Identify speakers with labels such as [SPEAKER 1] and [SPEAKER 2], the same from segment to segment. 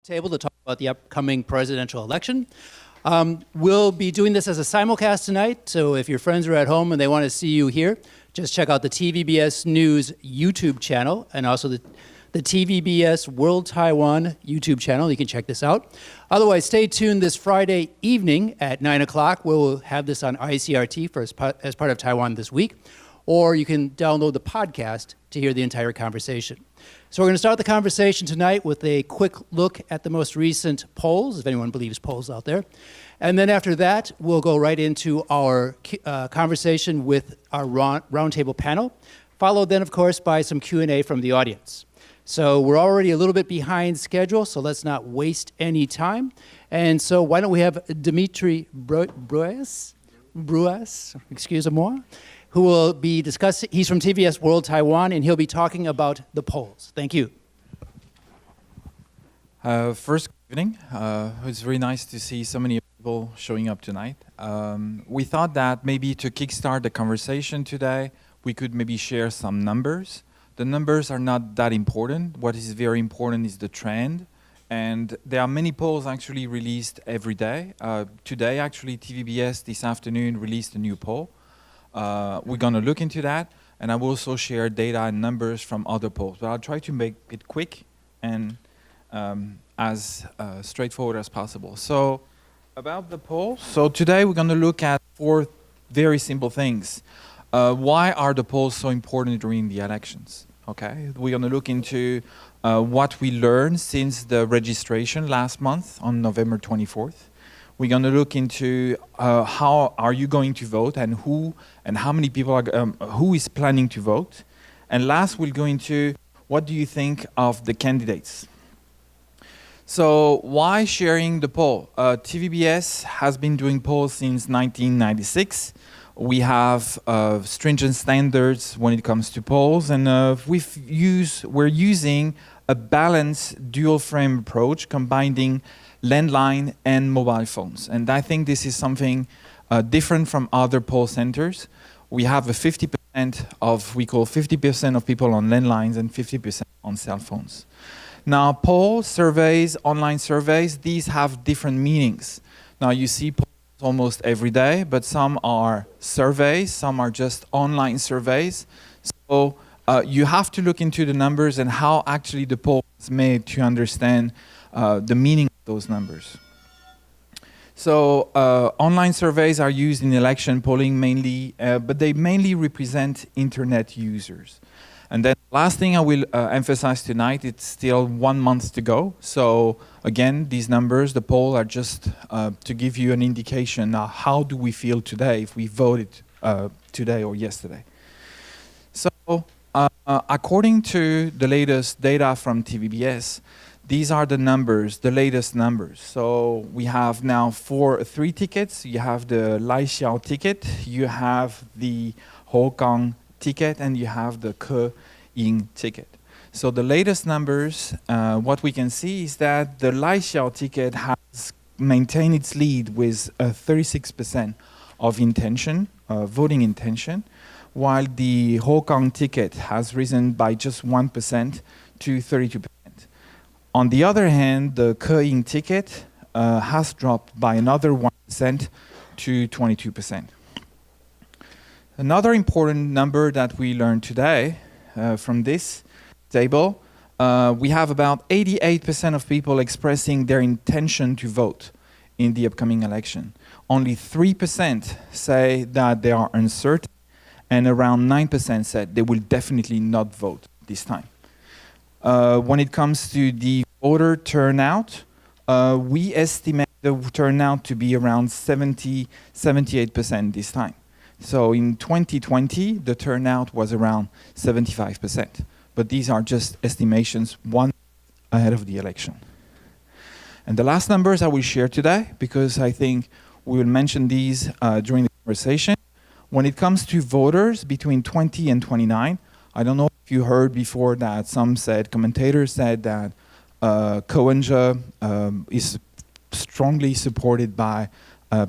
[SPEAKER 1] Table to talk about the upcoming presidential election. We'll be doing this as a simulcast tonight, so if your friends are at home and they want to see you here, just check out the TVBS News YouTube channel and also the TVBS World Taiwan YouTube channel. You can check this out. Otherwise, stay tuned this Friday evening at 9 o'clock. We'll have this on ICRT as part of Taiwan This Week, or you can download the podcast to hear the entire conversation. So we're going to start the conversation tonight with a quick look at the most recent polls, if anyone believes polls out there. And then after that, we'll go right into our conversation with our roundtable panel, followed then, of course, by some Q&A from the audience. So we're already a little bit behind schedule, so let's not waste any time. And so why don't we have Dimitri Bruas, excuse-moi, who will be discussing, he's from TVBS World Taiwan, and he'll be talking about the polls. Thank you.
[SPEAKER 2] First, good evening. It's very nice to see so many people showing up tonight. We thought that maybe to kickstart the conversation today, we could maybe share some numbers. The numbers are not that important. What is very important is the trend. And there are many polls actually released every day. Today, actually, TVBS this afternoon released a new poll. We're going to look into that, and I will also share data and numbers from other polls. But I'll try to make it quick and as straightforward as possible. So about the polls, so today we're going to look at 4 very simple things. Why are the polls so important during the elections? Okay, we're going to look into what we learned since the registration last month on November 24th. We're going to look into how are you going to vote and who and how many people are, who is planning to vote. And last, we'll go into what do you think of the candidates. So why sharing the poll? TVBS has been doing polls since 1996. We have stringent standards when it comes to polls, and we're using a balanced dual frame approach combining landline and mobile phones. And I think this is something different from other poll centers. We have a 50% of, we call 50% of people on landlines and 50% on cell phones. Now, poll surveys, online surveys, these have different meanings. Now, you see polls almost every day, but some are surveys, some are just online surveys. So you have to look into the numbers and how actually the poll is made to understand the meaning of those numbers. So online surveys are used in election polling mainly, but they mainly represent internet users. And then last thing I will emphasize tonight, it's still 1 month to go. So again, these numbers, the poll are just to give you an indication of how do we feel today if we voted today or yesterday. So according to the latest data from TVBS, these are the numbers, the latest numbers. So we have now 3 tickets. You have the Lai Xiao ticket, you have the Hokang ticket, and you have the Ke Ying ticket. So the latest numbers, what we can see is that the Lai Xiao ticket has maintained its lead with 36% of intention, voting intention, while the Hokang ticket has risen by just 1% to 32%. On the other hand, the Ke Ying ticket has dropped by another 1% to 22%. Another important number that we learned today from this table, we have about 88% of people expressing their intention to vote in the upcoming election. Only 3% say that they are uncertain, and around 9% said they will definitely not vote this time. When it comes to the voter turnout, we estimate the turnout to be around 78% this time. So in 2020, the turnout was around 75%. But these are just estimations 1 month ahead of the election. And the last numbers I will share today, because I think we will mention these during the conversation. When it comes to voters between 20 and 29, I don't know if you heard before that commentators said that Ko-Wen-je is strongly supported by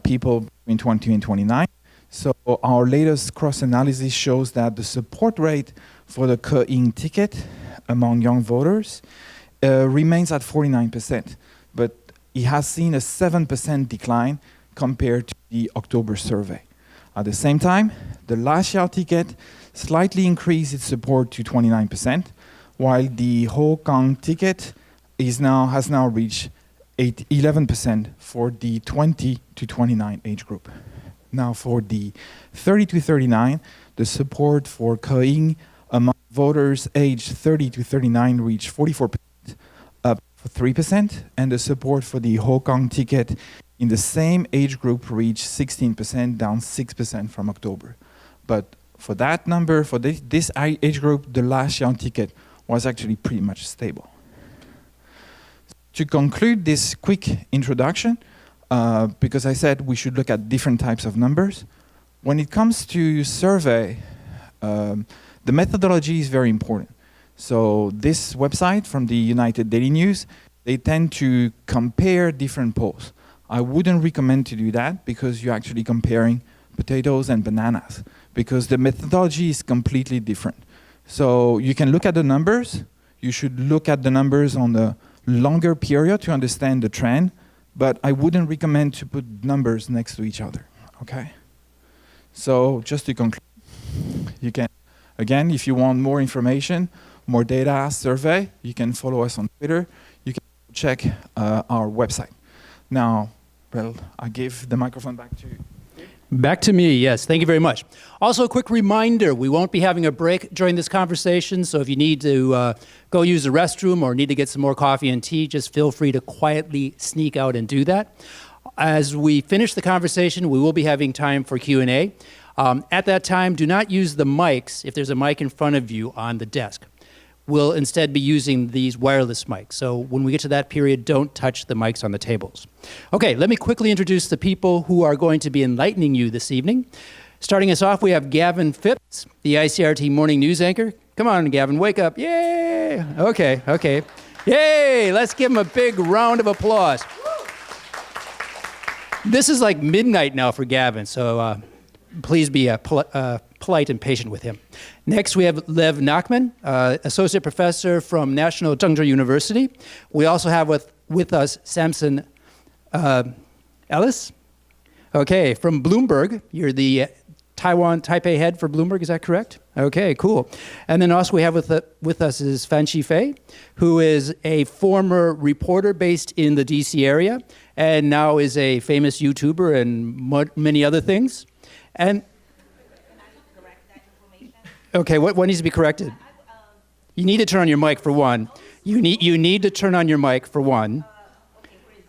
[SPEAKER 2] people between 20 and 29. So our latest cross-analysis shows that the support rate for the Ke Ying ticket among young voters remains at 49%. but it has seen a 7% decline compared to the October survey. At the same time, the last year ticket slightly increased its support to 29%, while the Hong Kong ticket has now reached 11% for the 20 to 29 age group. Now for the 30 to 39, the support for Keing among voters aged 30 to 39 reached 44%, up 3%, and the support for the Hong Kong ticket in the same age group reached 16%, down 6% from October. But for that number, for this age group, the last year ticket was actually pretty much stable. To conclude this quick introduction, because I said we should look at different types of numbers, when it comes to survey, the methodology is very important. So this website from the United Daily News, they tend to compare different polls. I wouldn't recommend to do that because you're actually comparing potatoes and bananas because the methodology is completely different. So you can look at the numbers. You should look at the numbers on the longer period to understand the trend, but I wouldn't recommend to put numbers next to each other, okay? So just to conclude, you can, again, if you want more information, more data, survey, you can follow us on Twitter. You can check our website. Now, well, I give the microphone back to you.
[SPEAKER 1] Back to me, yes. Thank you very much. Also, a quick reminder, we won't be having a break during this conversation, so if you need to go use the restroom or need to get some more coffee and tea, just feel free to quietly sneak out and do that. As we finish the conversation, we will be having time for Q&A. At that time, do not use the mics if there's a mic in front of you on the desk. We'll instead be using these wireless mics. So when we get to that period, don't touch the mics on the tables. Okay, let me quickly introduce the people who are going to be enlightening you this evening. Starting us off, we have Gavin Phipps, the ICRT morning news anchor. Come on, Gavin, wake up. Yay! Okay. Yay! Let's give him a big round of applause. This is like midnight now for Gavin, so please be polite and patient with him. Next, we have Lev Nachman, associate professor from National Zhengzhou University. We also have with us Samson Ellis. Okay, from Bloomberg. You're the Taipei head for Bloomberg, is that correct? Okay, cool. And then also we have with us is Fanchi Fei, who is a former reporter based in the DC area and now is a famous YouTuber and many other things. And okay, what needs to be corrected? You need to turn on your mic for one. You need to turn on your mic for one.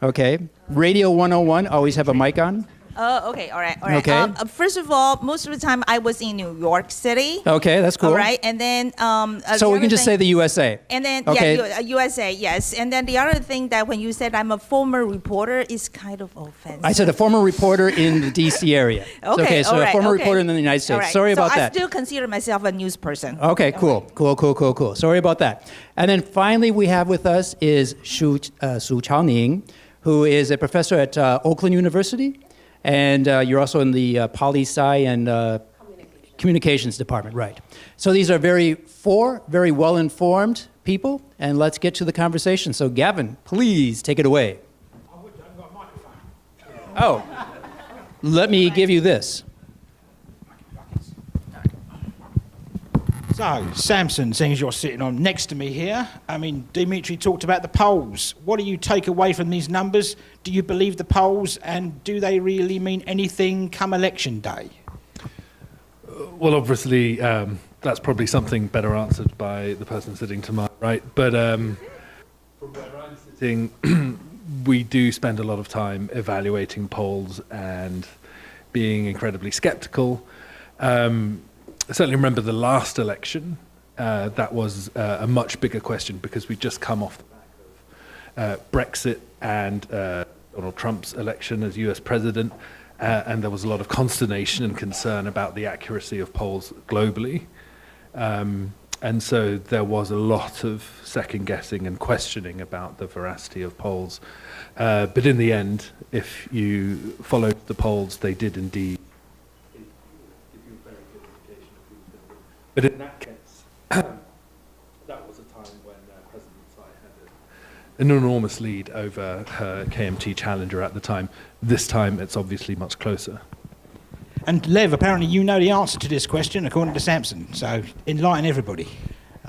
[SPEAKER 1] Okay. Radio 101, always have a mic on.
[SPEAKER 3] Okay, all right.
[SPEAKER 1] Okay.
[SPEAKER 3] First of all, most of the time I was in New York City.
[SPEAKER 1] Okay, that's cool.
[SPEAKER 3] All right, and then
[SPEAKER 1] so we can just say the USA.
[SPEAKER 3] And then
[SPEAKER 1] okay.
[SPEAKER 3] USA, yes. And then the other thing that when you said I'm a former reporter is kind of offensive.
[SPEAKER 1] I said a former reporter in the DC area.
[SPEAKER 3] Okay,
[SPEAKER 1] so a former reporter in the United States.
[SPEAKER 3] Right.
[SPEAKER 1] Sorry about
[SPEAKER 3] that.
[SPEAKER 1] that.
[SPEAKER 3] I still consider myself a news person.
[SPEAKER 1] Okay, cool. Sorry about that. And then finally we have with us is Su巧寧, who is a professor at Oakland University. And you're also in the Poli-Sci and Communications Department, right. So these are four very well-informed people, and let's get to the conversation. So Gavin, please take it away. Oh, let me give you this.
[SPEAKER 4] So, Samson, seeing as you're sitting on next to me here, I mean, Dimitri talked about the polls. What do you take away from these numbers? Do you believe the polls, and do they really mean anything come election day?
[SPEAKER 5] Well, obviously, that's probably something better answered by the person sitting to my right. But from where I'm sitting, we do spend a lot of time evaluating polls and being incredibly skeptical. I certainly remember the last election. That was a much bigger question because we'd just come off the back of Brexit and Donald Trump's election as US president, and there was a lot of consternation and concern about the accuracy of polls globally. And so there was a lot of second guessing and questioning about the veracity of polls. But in the end, if you followed the polls, they did indeed. But in that case, that was a time when President Tsai had an enormous lead over her KMT challenger at the time. This time, it's obviously much closer.
[SPEAKER 4] And Lev, apparently you know the answer to this question according to Samson, so enlighten everybody.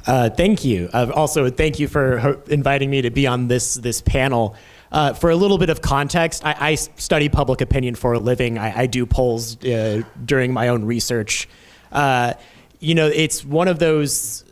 [SPEAKER 6] Thank you. Also, thank you for inviting me to be on this panel. For a little bit of context, I study public opinion for a living. I do polls during my own research. It's one of those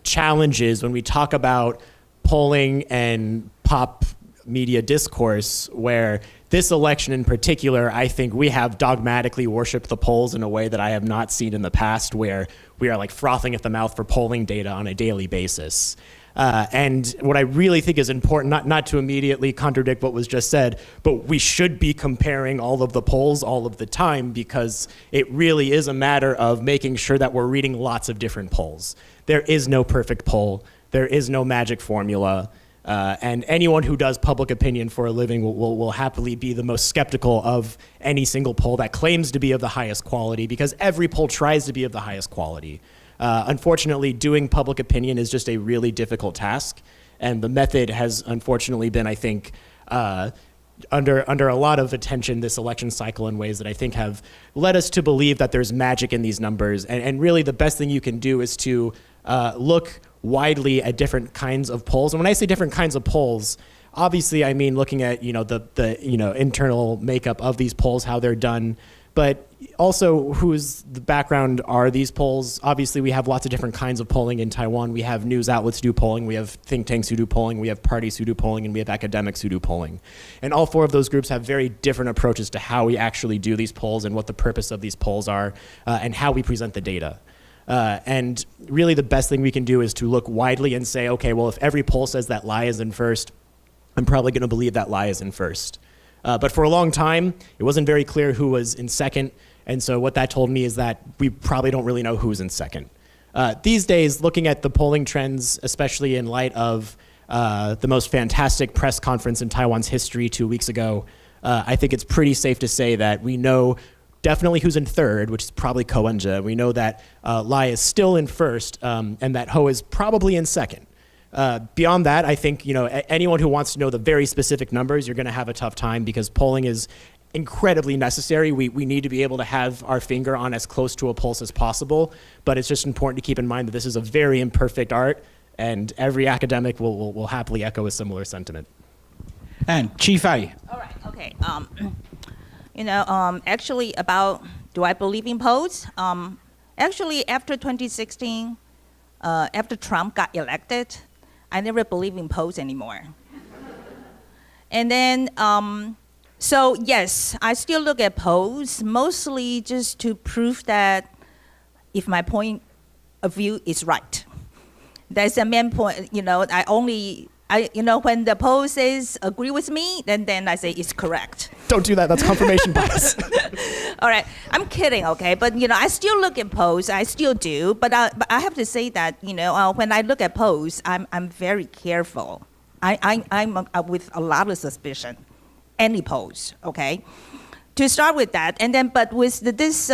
[SPEAKER 6] challenges when we talk about polling and pop media discourse where this election in particular, I think we have dogmatically worshipped the polls in a way that I have not seen in the past, where we are like frothing at the mouth for polling data on a daily basis. And what I really think is important, not to immediately contradict what was just said, but we should be comparing all of the polls all of the time, because it really is a matter of making sure that we're reading lots of different polls. There is no perfect poll. There is no magic formula. And anyone who does public opinion for a living will happily be the most skeptical of any single poll that claims to be of the highest quality, because every poll tries to be of the highest quality. Unfortunately, doing public opinion is just a really difficult task, and the method has unfortunately been, I think, under a lot of attention this election cycle in ways that I think have led us to believe that there's magic in these numbers. And really the best thing you can do is to look widely at different kinds of polls. And when I say different kinds of polls, obviously I mean looking at the internal makeup of these polls, how they're done, but also whose the background are these polls. Obviously we have lots of different kinds of polling in Taiwan. We have news outlets who do polling, we have think tanks who do polling, we have parties who do polling, and we have academics who do polling. And all four of those groups have very different approaches to how we actually do these polls and what the purpose of these polls are, and how we present the data. And really the best thing we can do is to look widely and say, okay, well, if every poll says that lie is in first, I'm probably going to believe that lie is in first. But for a long time, it wasn't very clear who was in second. And so what that told me is that we probably don't really know who's in second. These days, looking at the polling trends, especially in light of the most fantastic press conference in Taiwan's history 2 weeks ago, I think it's pretty safe to say that we know definitely who's in third, which is probably Ko Wen-je. We know that Lai is still in first, and that Ho is probably in second. Beyond that, I think anyone who wants to know the very specific numbers, you're going to have a tough time, because polling is incredibly necessary. We need to be able to have our finger on as close to a pulse as possible, but it's just important to keep in mind that this is a very imperfect art, and every academic will happily echo a similar sentiment.
[SPEAKER 4] And Chief A.
[SPEAKER 3] All right, okay. Actually about, do I believe in polls? Actually, after 2016, after Trump got elected, I never believe in polls anymore. And then, so yes, I still look at polls, mostly just to prove that if my point of view is right. That's the main point, when the poll says agree with me, then I say it's correct.
[SPEAKER 6] Don't do that, that's confirmation bias.
[SPEAKER 3] All right, I'm kidding, okay? But, I still look at polls, I still do, but I have to say that, when I look at polls, I'm very careful. I'm with a lot of suspicion, any polls, okay? To start with that, and then, but with this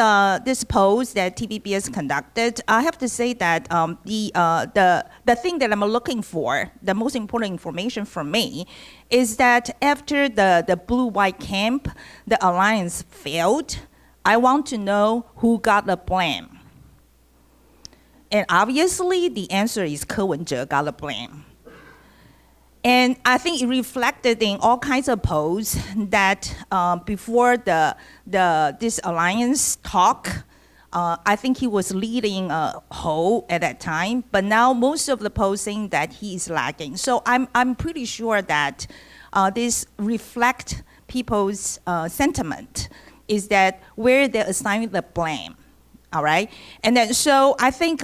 [SPEAKER 3] polls that TVBS conducted, I have to say that the thing that I'm looking for, the most important information for me, is that after the blue-white camp, the alliance failed, I want to know who got the blame. And obviously, the answer is Ko Wen-je got the blame. And I think it reflected in all kinds of polls that before this alliance talk, I think he was leading Ho at that time. But now most of the polls saying that he is lagging. So I'm pretty sure that this reflect people's sentiment is that where they're assigning the blame. All right, and then so I think.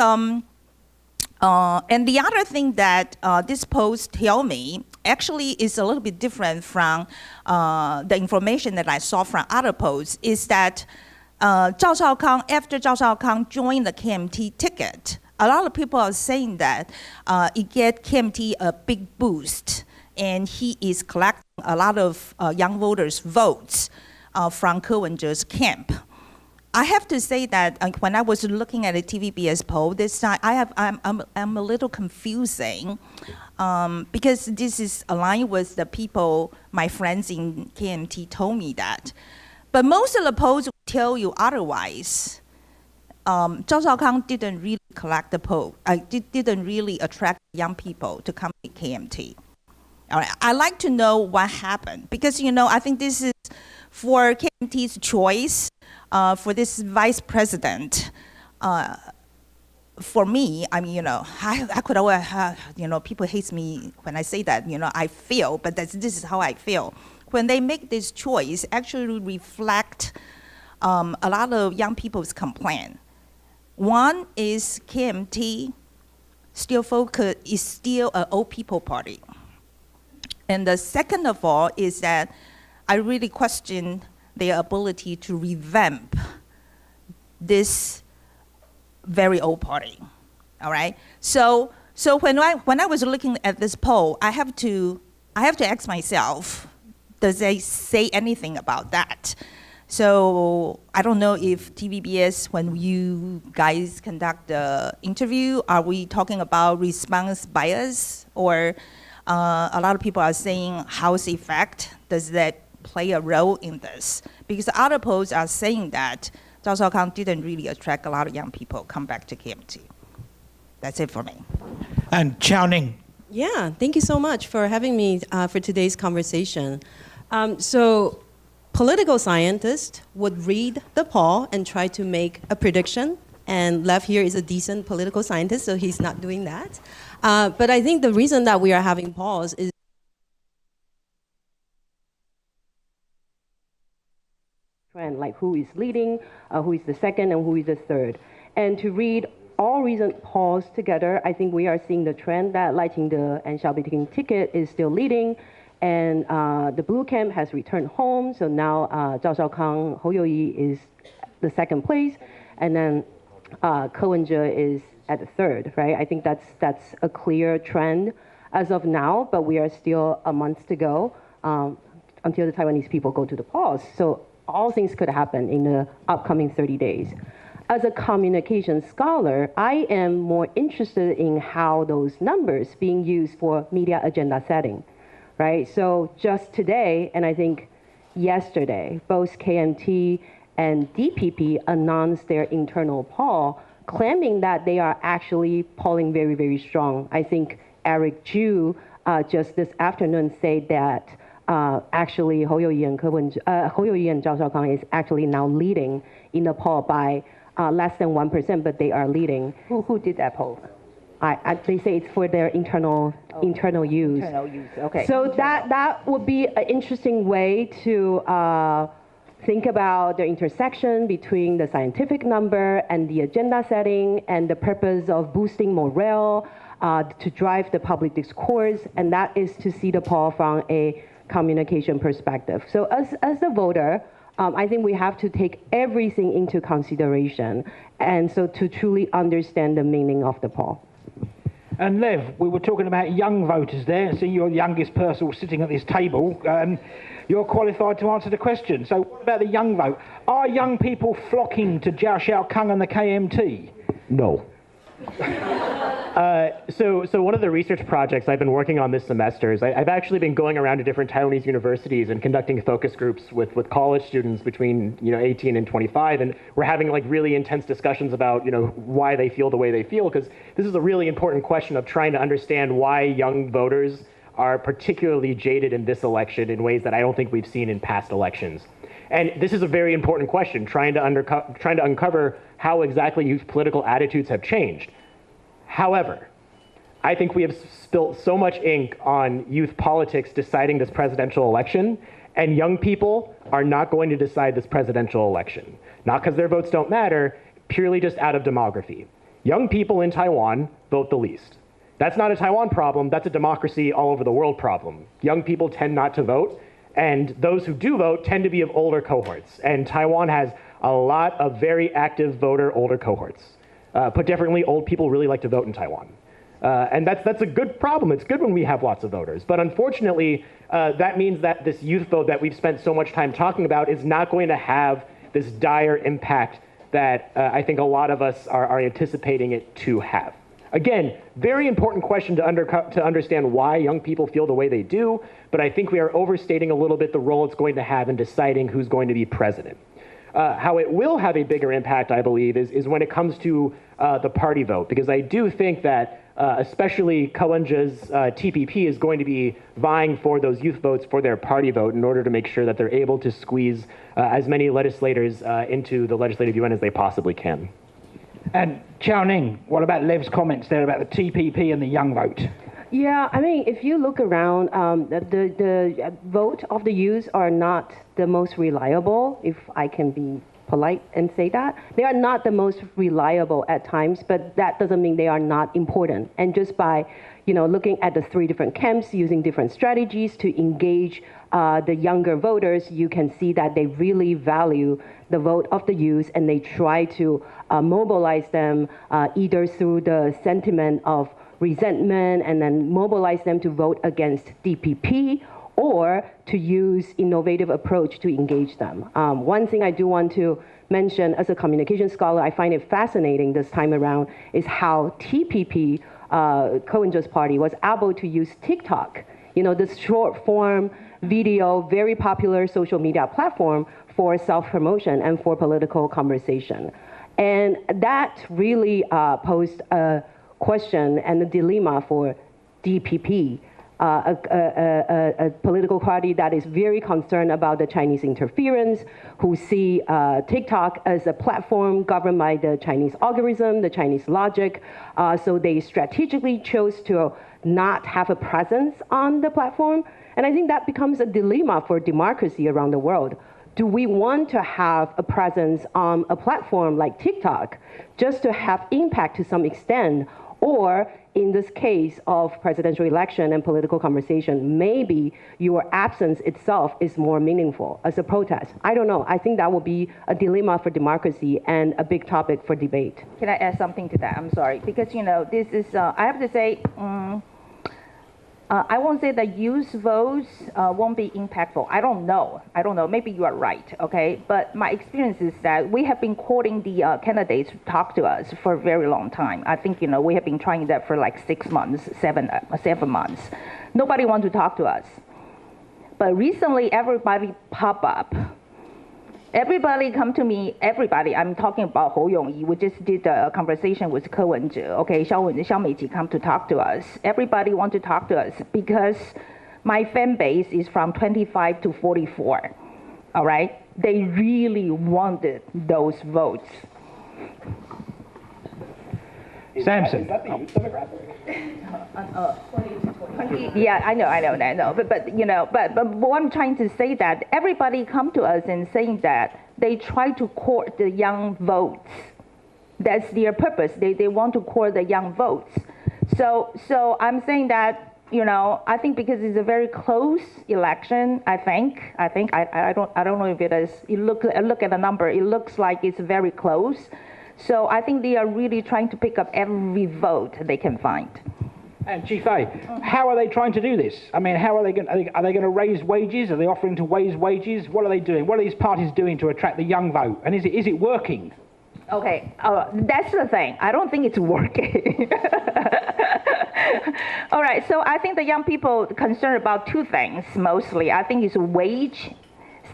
[SPEAKER 3] And the other thing that this post tell me actually is a little bit different from the information that I saw from other posts, is that Zhao Shaokang, after Zhao Shaokang joined the KMT ticket, a lot of people are saying that it get KMT a big boost, and he is collecting a lot of young voters' votes from Ko Wen-je's camp. I have to say that when I was looking at a TVBS poll this time, I'm a little confusing because this is aligned with the people, my friends in KMT told me that. But most of the polls will tell you otherwise. Zhao Shaokang didn't really collect the poll, didn't really attract young people to come to KMT. All right, I'd like to know what happened because, I think this is for KMT's choice for this vice president. For me, I mean, I could always have, people hate me when I say that, I feel, but this is how I feel. When they make this choice, actually reflect a lot of young people's complaint. One is KMT is still an old people party. And the second of all is that I really question their ability to revamp this very old party. All right. So when I was looking at this poll, I have to ask myself, does they say anything about that? So I don't know if TVBS, when you guys conduct the interview, are we talking about response bias, or a lot of people are saying house effect? Does that play a role in this? Because other polls are saying that Zhao Shaokang didn't really attract a lot of young people come back to KMT. That's it for me.
[SPEAKER 4] And Chao Ning.
[SPEAKER 7] Yeah, thank you so much for having me for today's conversation. So political scientists would read the poll and try to make a prediction. And Lev here is a decent political scientist, so he's not doing that. But I think the reason that we are having polls is trend, like who is leading, who is the second, and who is the third. And to read all recent polls together, I think we are seeing the trend that Lai Ching-te and Xiao Beijing ticket is still leading, and the blue camp has returned home. So now Zhao Shaokang, Hou Youyi is the second place, and then Ke Wen-je is at the third, right? I think that's a clear trend as of now, but we are still a month to go until the Taiwanese people go to the polls. So all things could happen in the upcoming 30 days. As a communication scholar, I am more interested in how those numbers being used for media agenda setting, right? So just today, and I think yesterday, both KMT and DPP announced their internal poll, claiming that they are actually polling very, very strong. I think Eric Ju just this afternoon said that actually Hou Youyi and Zhao Shaokang is actually now leading in the poll by less than 1%, but they are leading.
[SPEAKER 8] Who did that poll?
[SPEAKER 7] They say it's for their internal use.
[SPEAKER 8] Internal use, okay.
[SPEAKER 7] So that would be an interesting way to think about the intersection between the scientific number and the agenda setting and the purpose of boosting morale to drive the public discourse, and that is to see the poll from a communication perspective. So as a voter, I think we have to take everything into consideration, and so to truly understand the meaning of the poll.
[SPEAKER 4] And Lev, we were talking about young voters there. See, you're the youngest person sitting at this table. You're qualified to answer the question. So what about the young vote? Are young people flocking to Zhao Shaokang and the KMT?
[SPEAKER 9] No. So one of the research projects I've been working on this semester is I've actually been going around to different Taiwanese universities and conducting focus groups with college students between 18 and 25, and we're having like really intense discussions about why they feel the way they feel, because this is a really important question of trying to understand why young voters are particularly jaded in this election in ways that I don't think we've seen in past elections. And this is a very important question, trying to uncover how exactly youth political attitudes have changed. However, I think we have spilt so much ink on youth politics deciding this presidential election, and young people are not going to decide this presidential election. Not because their votes don't matter, purely just out of demography. Young people in Taiwan vote the least. That's not a Taiwan problem, that's a democracy all over the world problem. Young people tend not to vote, and those who do vote tend to be of older cohorts. And Taiwan has a lot of very active voter older cohorts. Put differently, old people really like to vote in Taiwan. And that's a good problem. It's good when we have lots of voters. But unfortunately, that means that this youth vote that we've spent so much time talking about is not going to have this dire impact that I think a lot of us are anticipating it to have. Again, very important question to understand why young people feel the way they do, but I think we are overstating a little bit the role it's going to have in deciding who's going to be president. How it will have a bigger impact, I believe, is when it comes to the party vote, because I do think that especially Kalenja's TPP is going to be vying for those youth votes for their party vote in order to make sure that they're able to squeeze as many legislators into the legislative UN as they possibly can.
[SPEAKER 4] And Chao Ning, what about Lev's comments there about the TPP and the young vote?
[SPEAKER 7] Yeah, I mean, if you look around, the vote of the youth are not the most reliable, if I can be polite and say that. They are not the most reliable at times, but that doesn't mean they are not important. And just by, looking at the three different camps, using different strategies to engage the younger voters, you can see that they really value the vote of the youth, and they try to mobilize them either through the sentiment of resentment and then mobilize them to vote against DPP, or to use innovative approach to engage them. One thing I do want to mention as a communication scholar, I find it fascinating this time around, is how TPP, Kalenja's party, was able to use TikTok, this short form video, very popular social media platform for self-promotion and for political conversation. And that really posed a question and a dilemma for DPP, a political party that is very concerned about the Chinese interference, who see TikTok as a platform governed by the Chinese algorithm, the Chinese logic. So they strategically chose to not have a presence on the platform. And I think that becomes a dilemma for democracy around the world. Do we want to have a presence on a platform like TikTok just to have impact to some extent? Or in this case of presidential election and political conversation, maybe your absence itself is more meaningful as a protest. I don't know. I think that will be a dilemma for democracy and a big topic for debate.
[SPEAKER 3] Can I add something to that? I'm sorry, because this is, I have to say, I won't say that youth votes won't be impactful. I don't know. Maybe you are right, okay? But my experience is that we have been courting the candidates to talk to us for a very long time. I think, we have been trying that for like 6 months, 7 months. Nobody wants to talk to us. But recently, everybody pop up. Everybody come to me, everybody, I'm talking about Hou Yongyi. We just did a conversation with Ke Wen-je, okay, Xiao Meiji come to talk to us. Everybody want to talk to us because my fan base is from 25 to 44, all right? They really wanted those votes.
[SPEAKER 4] Samson.
[SPEAKER 3] Yeah, I know. But what I'm trying to say that everybody come to us and saying that they try to court the young votes. That's their purpose. They want to court the young votes. So I'm saying that, I think because it's a very close election, I don't know if it is. You look at the number, it looks like it's very close. So I think they are really trying to pick up every vote they can find.
[SPEAKER 4] And Chi Fei, how are they trying to do this? I mean, how are they going to raise wages? Are they offering to raise wages? What are they doing? What are these parties doing to attract the young vote? And is it working?
[SPEAKER 3] Okay, that's the thing. I don't think it's working. All right, so I think the young people are concerned about two things mostly. I think it's wage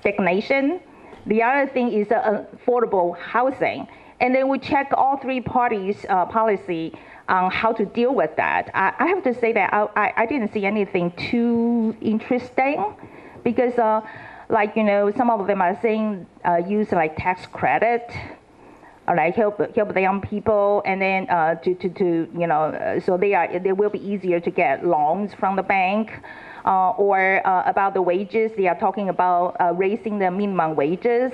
[SPEAKER 3] stagnation. The other thing is affordable housing. And then we check all three parties' policy on how to deal with that. I have to say that I didn't see anything too interesting because, some of them are saying use like tax credit, all right, help the young people, and then so they will be easier to get loans from the bank. Or about the wages, they are talking about raising the minimum wages,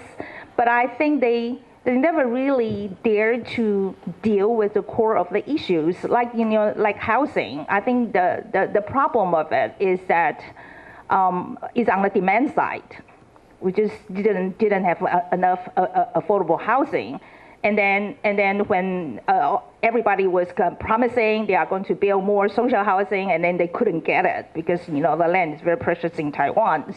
[SPEAKER 3] but I think they never really dared to deal with the core of the issues, like housing. I think the problem of it is that is on the demand side. We just didn't have enough affordable housing, and then when everybody was promising they are going to build more social housing, and then they couldn't get it because the land is very precious in Taiwan.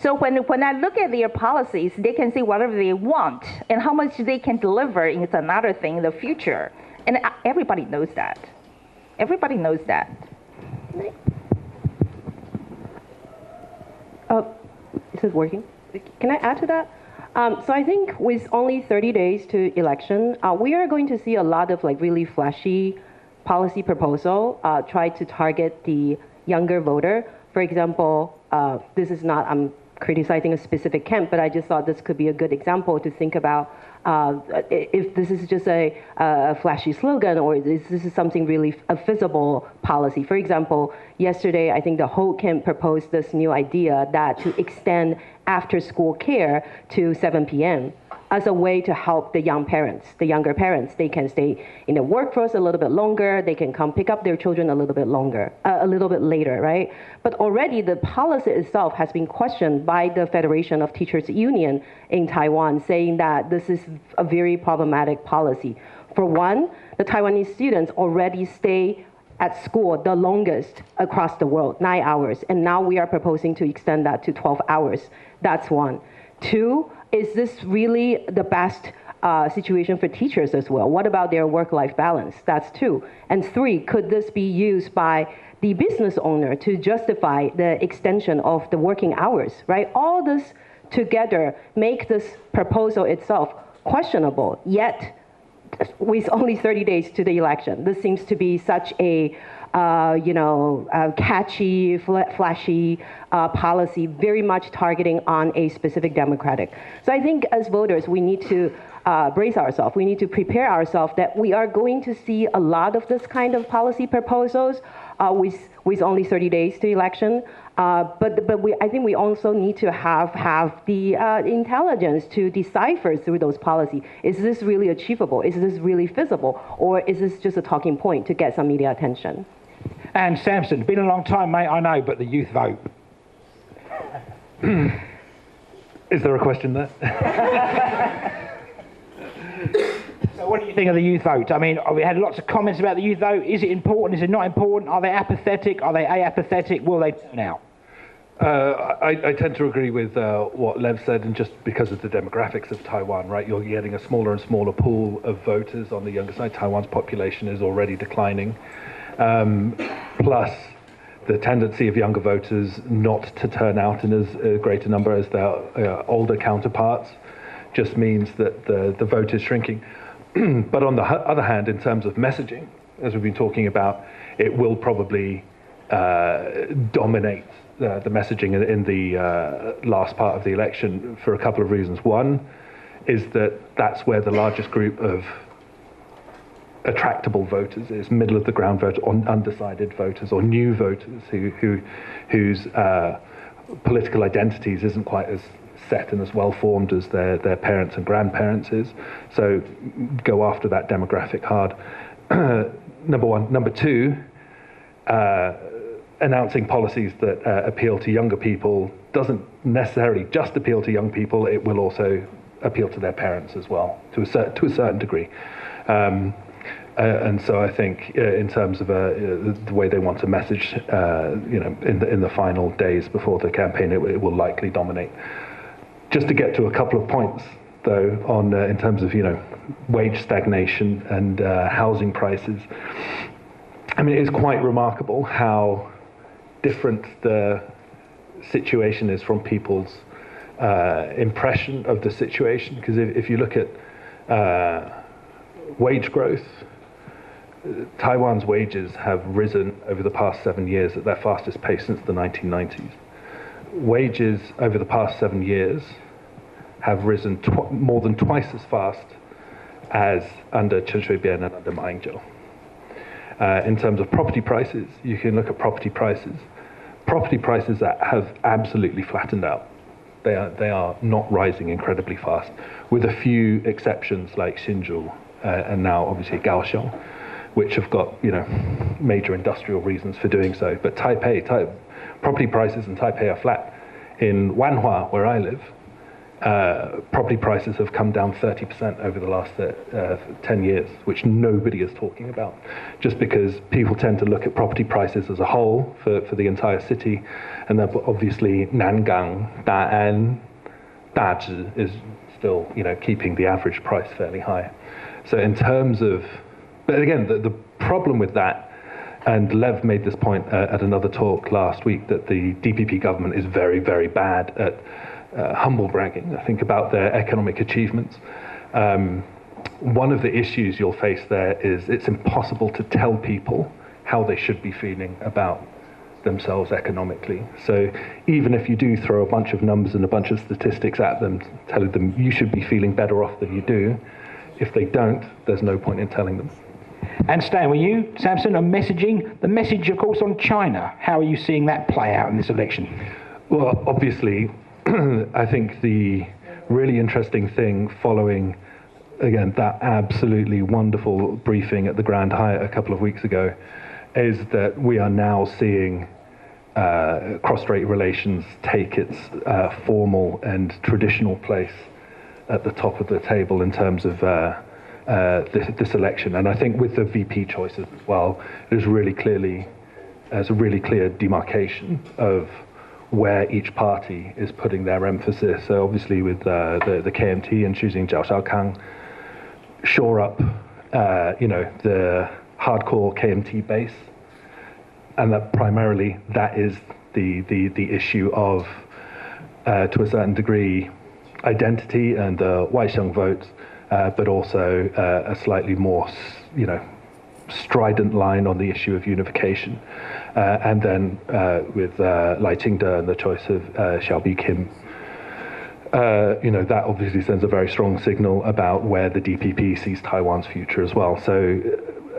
[SPEAKER 8] So when I look at their policies, they can say whatever they want, and how much they can deliver is another thing in the future. And everybody knows that. Everybody knows that.
[SPEAKER 7] Is it working? Can I add to that? So I think with only 30 days to election, we are going to see a lot of like really flashy policy proposal try to target the younger voter. For example, this is not, I'm criticizing a specific camp, but I just thought this could be a good example to think about if this is just a flashy slogan or this is something really a feasible policy. For example, yesterday, I think the whole camp proposed this new idea that to extend after-school care to 7 p.m. as a way to help the young parents, the younger parents. They can stay in the workforce a little bit longer. They can come pick up their children a little bit longer, a little bit later, right? But already the policy itself has been questioned by the Federation of Teachers Union in Taiwan, saying that this is a very problematic policy. For one, the Taiwanese students already stay at school the longest across the world, 9 hours. And now we are proposing to extend that to 12 hours. That's one. Two, is this really the best situation for teachers as well? What about their work-life balance? That's two. And three, could this be used by the business owner to justify the extension of the working hours, right? All this together make this proposal itself questionable, yet with only 30 days to the election. This seems to be such a catchy, flashy policy, very much targeting on a specific democratic. So I think as voters, we need to brace ourselves. We need to prepare ourselves that we are going to see a lot of this kind of policy proposals with only 30 days to election. But I think we also need to have the intelligence to decipher through those policies. Is this really achievable? Is this really feasible? Or is this just a talking point to get some media attention?
[SPEAKER 4] And Samson, been a long time, mate, I know, but the youth vote.
[SPEAKER 5] Is there a question there?
[SPEAKER 4] So what do you think of the youth vote? I mean, we had lots of comments about the youth vote. Is it important? Is it not important? Are they apathetic? Are they apathetic? Will they turn out?
[SPEAKER 5] I tend to agree with what Lev said, and just because of the demographics of Taiwan, right? You're getting a smaller and smaller pool of voters on the younger side. Taiwan's population is already declining. Plus, the tendency of younger voters not to turn out in as great a number as their older counterparts just means that the vote is shrinking. But on the other hand, in terms of messaging, as we've been talking about, it will probably dominate the messaging in the last part of the election for a couple of reasons. One is that that's where the largest group of attractable voters is, middle of the ground voters, or undecided voters, or new voters whose political identities isn't quite as set and as well formed as their parents and grandparents is. So go after that demographic hard. Number one. Number two, announcing policies that appeal to younger people doesn't necessarily just appeal to young people. It will also appeal to their parents as well, to a certain degree. And so I think in terms of the way they want to message, in the final days before the campaign, it will likely dominate. Just to get to a couple of points, though, on in terms of wage stagnation and housing prices. I mean, it is quite remarkable how different the situation is from people's impression of the situation. Because if you look at wage growth, Taiwan's wages have risen over the past 7 years at their fastest pace since the 1990s. Wages over the past 7 years have risen more than twice as fast as under Chen Shui-bian and under Ma Ying-jeou. In terms of property prices, you can look at property prices. Property prices that have absolutely flattened out. They are not rising incredibly fast, with a few exceptions like Hsinchu and now obviously Kaohsiung, which have got major industrial reasons for doing so. But property prices in Taipei are flat. In Wanhua, where I live, property prices have come down 30% over the last 10 years, which nobody is talking about, just because people tend to look at property prices as a whole for the entire city, and then obviously Nangang, Da'an, Dazhi is still, keeping the average price fairly high. So in terms of, but again, the problem with that, and Lev made this point at another talk last week, that the DPP government is very, very bad at humble bragging, I think, about their economic achievements. One of the issues you'll face there is it's impossible to tell people how they should be feeling about themselves economically. So even if you do throw a bunch of numbers and a bunch of statistics at them, telling them you should be feeling better off than you do, if they don't, there's no point in telling them.
[SPEAKER 4] And staying with you, Samson, on messaging, the message, of course, on China. How are you seeing that play out in this election?
[SPEAKER 5] Well, obviously, I think the really interesting thing following, again, that absolutely wonderful briefing at the Grand Hyatt a couple of weeks ago is that we are now seeing cross-strait relations take its formal and traditional place at the top of the table in terms of this election. And I think with the VP choices as well, there's a really clear demarcation of where each party is putting their emphasis. So obviously with the KMT and choosing Zhao Xiaokang, shore up the hardcore KMT base, and that primarily that is the issue of to a certain degree identity and Waixiang votes, but also a slightly more strident line on the issue of unification. And then with Lai Ching-te and the choice of Xiaobi Kim, that obviously sends a very strong signal about where the DPP sees Taiwan's future as well. So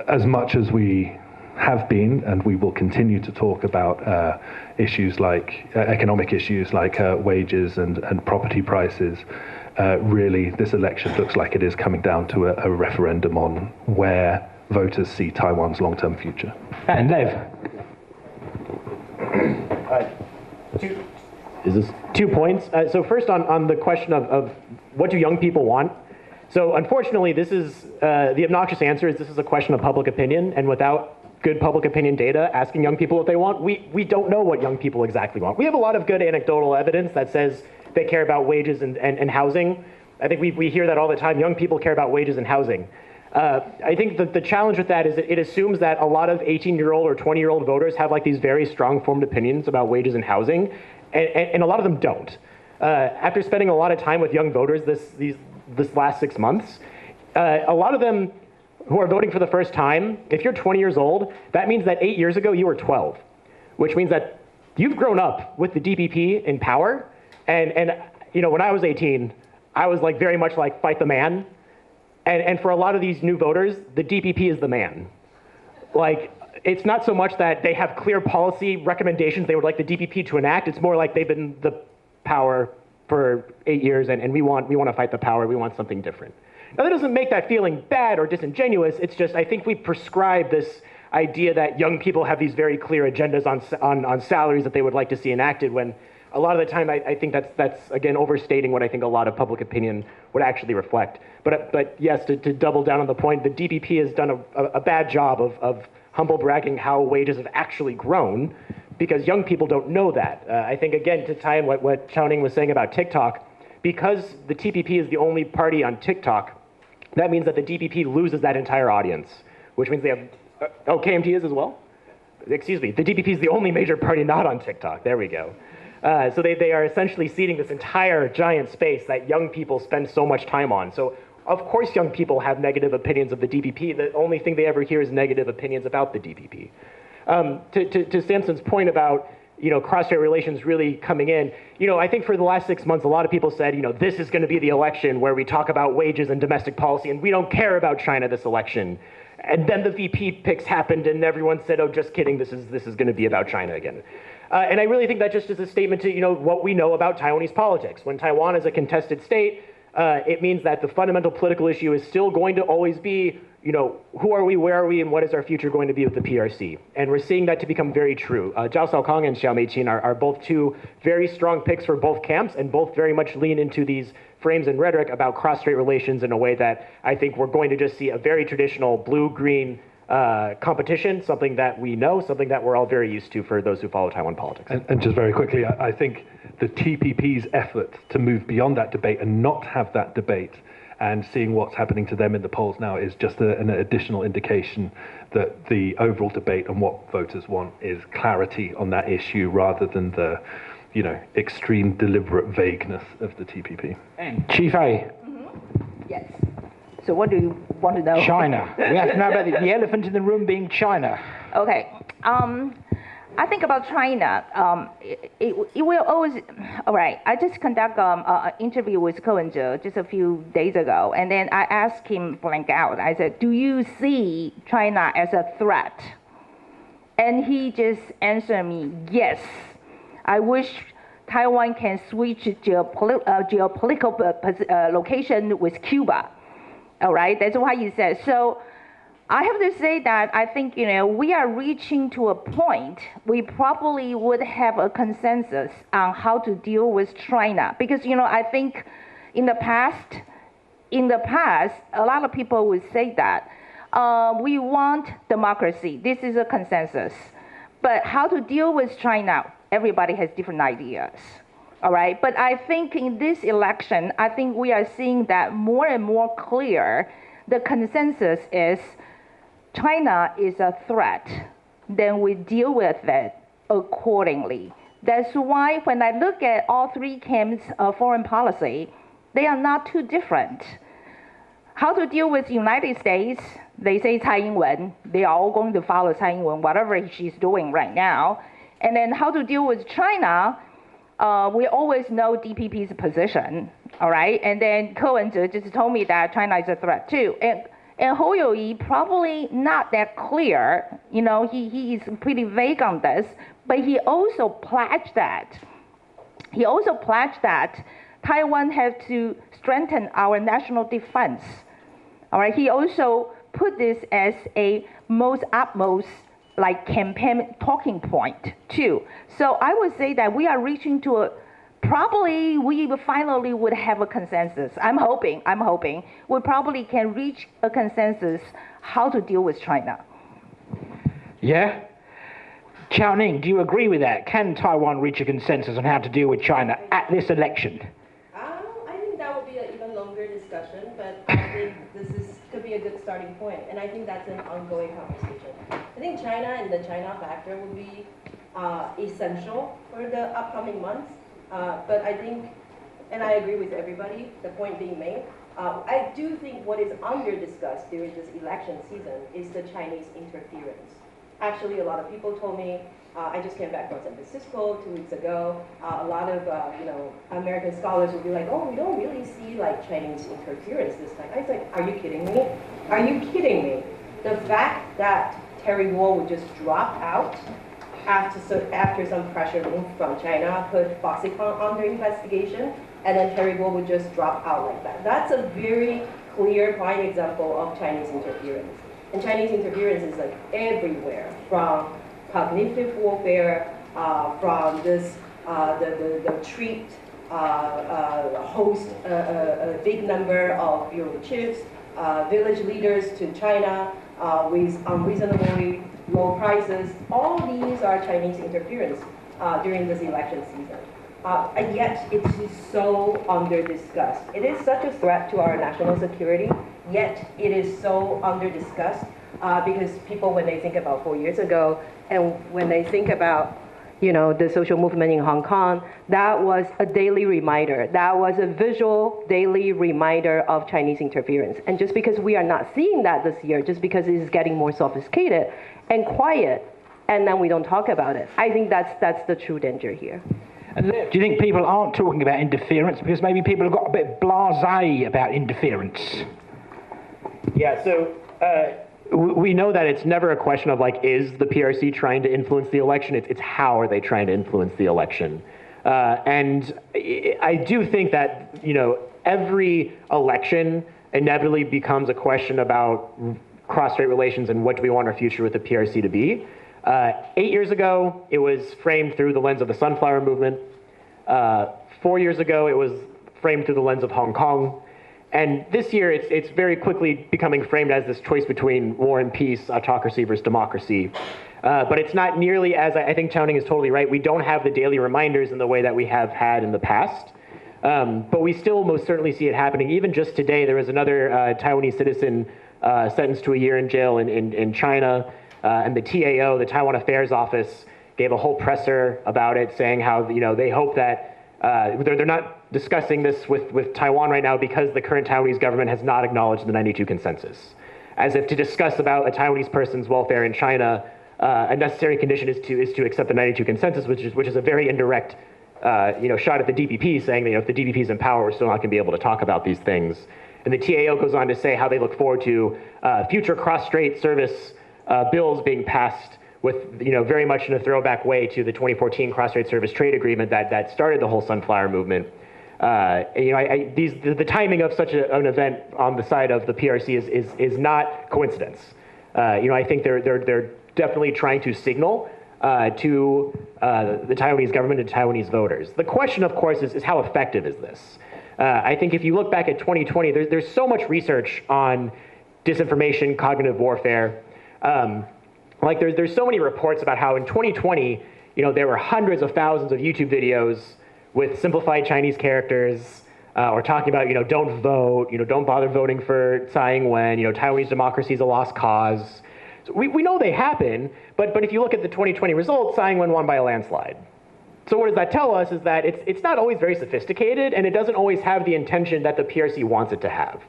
[SPEAKER 5] as much as we have been, and we will continue to talk about issues like economic issues like wages and property prices, really this election looks like it is coming down to a referendum on where voters see Taiwan's long-term future.
[SPEAKER 4] And Lev.
[SPEAKER 9] Is this 2 points? So first on the question of what do young people want? So unfortunately, this is, the obnoxious answer is this is a question of public opinion, and without good public opinion data asking young people what they want, we don't know what young people exactly want. We have a lot of good anecdotal evidence that says they care about wages and housing. I think we hear that all the time. Young people care about wages and housing. I think the challenge with that is that it assumes that a lot of 18-year-old or 20-year-old voters have like these very strong formed opinions about wages and housing, and a lot of them don't. After spending a lot of time with young voters this last 6 months, a lot of them who are voting for the first time, if you're 20 years old, that means that 8 years ago you were 12, which means that you've grown up with the DPP in power, and when I was 18, I was like very much like fight the man. And for a lot of these new voters, the DPP is the man. Like, it's not so much that they have clear policy recommendations they would like the DPP to enact. It's more like they've been the power for 8 years, and we want to fight the power. We want something different. Now, that doesn't make that feeling bad or disingenuous. It's just, I think we prescribe this idea that young people have these very clear agendas on salaries that they would like to see enacted, when a lot of the time I think that's again overstating what I think a lot of public opinion would actually reflect. But yes, to double down on the point, the DPP has done a bad job of humble bragging how wages have actually grown, because young people don't know that. I think, again, to tie in what Chao-Ning was saying about TikTok, because the TPP is the only party on TikTok, that means that the DPP loses that entire audience, which means they have, KMT is as well? Excuse me, the DPP is the only major party not on TikTok. There we go. So they are essentially ceding this entire giant space that young people spend so much time on. So of course young people have negative opinions of the DPP. The only thing they ever hear is negative opinions about the DPP. To Samson's point about cross-strait relations really coming in, I think for the last 6 months, a lot of people said, this is going to be the election where we talk about wages and domestic policy, and we don't care about China this election. And then the VP picks happened, and everyone said, oh, just kidding, this is going to be about China again. And I really think that just is a statement to what we know about Taiwanese politics. When Taiwan is a contested state, it means that the fundamental political issue is still going to always be, who are we, where are we, and what is our future going to be with the PRC? And we're seeing that to become very true. Zhao Xiaokang and Xiao Meiqin are both two very strong picks for both camps, and both very much lean into these frames and rhetoric about cross-strait relations in a way that I think we're going to just see a very traditional blue-green competition, something that we know, something that we're all very used to for those who follow Taiwan politics.
[SPEAKER 5] And just very quickly, I think the TPP's effort to move beyond that debate and not have that debate and seeing what's happening to them in the polls now is just an additional indication that the overall debate and what voters want is clarity on that issue rather than the extreme deliberate vagueness of the TPP.
[SPEAKER 4] And Chief A.
[SPEAKER 8] Yes. So what do you want to know?
[SPEAKER 4] China. We have to know about the elephant in the room being China.
[SPEAKER 8] Okay. I think about China. It will always. All right. I just conducted an interview with Ko Wen-je just a few days ago, and then I asked him blank out. I said, "Do you see China as a threat?" And he just answered me, "Yes. I wish Taiwan can switch geopolitical location with Cuba." All right, that's what he said. So I have to say that I think, we are reaching to a point we probably would have a consensus on how to deal with China. Because, I think in the past, a lot of people would say that we want democracy. This is a consensus. But how to deal with China, everybody has different ideas. All right, but I think in this election, I think we are seeing that more and more clear. The consensus is China is a threat, then we deal with it accordingly. That's why when I look at all three camps of foreign policy, they are not too different. How to deal with the United States, they say Tsai Ing-wen, they are all going to follow Tsai Ing-wen, whatever she's doing right now. And then how to deal with China, we always know DPP's position, all right? And then Ko Wen-je just told me that China is a threat too. And Hou You-yi probably not that clear, he is pretty vague on this, but he also pledged that. Taiwan has to strengthen our national defense, all right? He also put this as a utmost campaign talking point too. So I would say that we are reaching to probably we finally would have a consensus. I'm hoping we probably can reach a consensus how to deal with China.
[SPEAKER 4] Yeah? Chao Ning, do you agree with that? Can Taiwan reach a consensus on how to deal with China at this election?
[SPEAKER 7] I think that would be an even longer discussion, but I think could be a good starting point, and I think that's an ongoing conversation. I think China and the China factor will be essential for the upcoming months, but I think, and I agree with everybody, the point being made, I do think what is under-discussed during this election season is the Chinese interference. Actually, a lot of people told me, I just came back from San Francisco 2 weeks ago. A lot of American scholars would be like, "Oh, we don't really see Chinese interference this time." I was like, "Are you kidding me? Are you kidding me?" The fact that Terry Guo would just drop out after some pressure from China put Foxconn under investigation, and then Terry Guo would just drop out like that. That's a very clear, prime example of Chinese interference. And Chinese interference is everywhere, from cognitive warfare, from this the treat host a big number of bureau chiefs, village leaders to China with unreasonably low prices. All these are Chinese interference during this election season. And yet it is so under-discussed. It is such a threat to our national security, yet it is so under-discussed because people, when they think about 4 years ago, and when they think about the social movement in Hong Kong, that was a daily reminder. That was a visual daily reminder of Chinese interference. And just because we are not seeing that this year, just because it is getting more sophisticated and quiet, and then we don't talk about it, I think that's the true danger here.
[SPEAKER 4] And do you think people aren't talking about interference because maybe people have got a bit blasé about interference?
[SPEAKER 9] Yeah, so we know that it's never a question of is the PRC trying to influence the election? It's how are they trying to influence the election? And I do think that, every election inevitably becomes a question about cross-strait relations and what do we want our future with the PRC to be. 8 years ago, it was framed through the lens of the Sunflower Movement. 4 years ago, it was framed through the lens of Hong Kong. And this year, it's very quickly becoming framed as this choice between war and peace, autocracy versus democracy. But it's not nearly as, I think Chao Ning is totally right, we don't have the daily reminders in the way that we have had in the past. But we still most certainly see it happening. Even just today, there was another Taiwanese citizen sentenced to a year in jail in China. And the TAO, the Taiwan Affairs Office, gave a whole presser about it, saying how they hope that they're not discussing this with Taiwan right now because the current Taiwanese government has not acknowledged the 92 consensus. As if to discuss about a Taiwanese person's welfare in China, a necessary condition is to accept the 92 consensus, which is a very indirect shot at the DPP, saying that if the DPP is in power, we're still not going to be able to talk about these things. And the TAO goes on to say how they look forward to future cross-strait service bills being passed with very much in a throwback way to the 2014 cross-strait service trade agreement that started the whole Sunflower Movement. The timing of such an event on the side of the PRC is not coincidence. I think they're definitely trying to signal to the Taiwanese government and Taiwanese voters. The question, of course, is how effective is this? I think if you look back at 2020, there's so much research on disinformation, cognitive warfare. There's so many reports about how in 2020, there were hundreds of thousands of YouTube videos with simplified Chinese characters, or talking about, don't vote, don't bother voting for Tsai Ing-wen, Taiwanese democracy is a lost cause. So we know they happen, but if you look at the 2020 results, Tsai Ing-wen won by a landslide. So what does that tell us is that it's not always very sophisticated, and it doesn't always have the intention that the PRC wants it to have.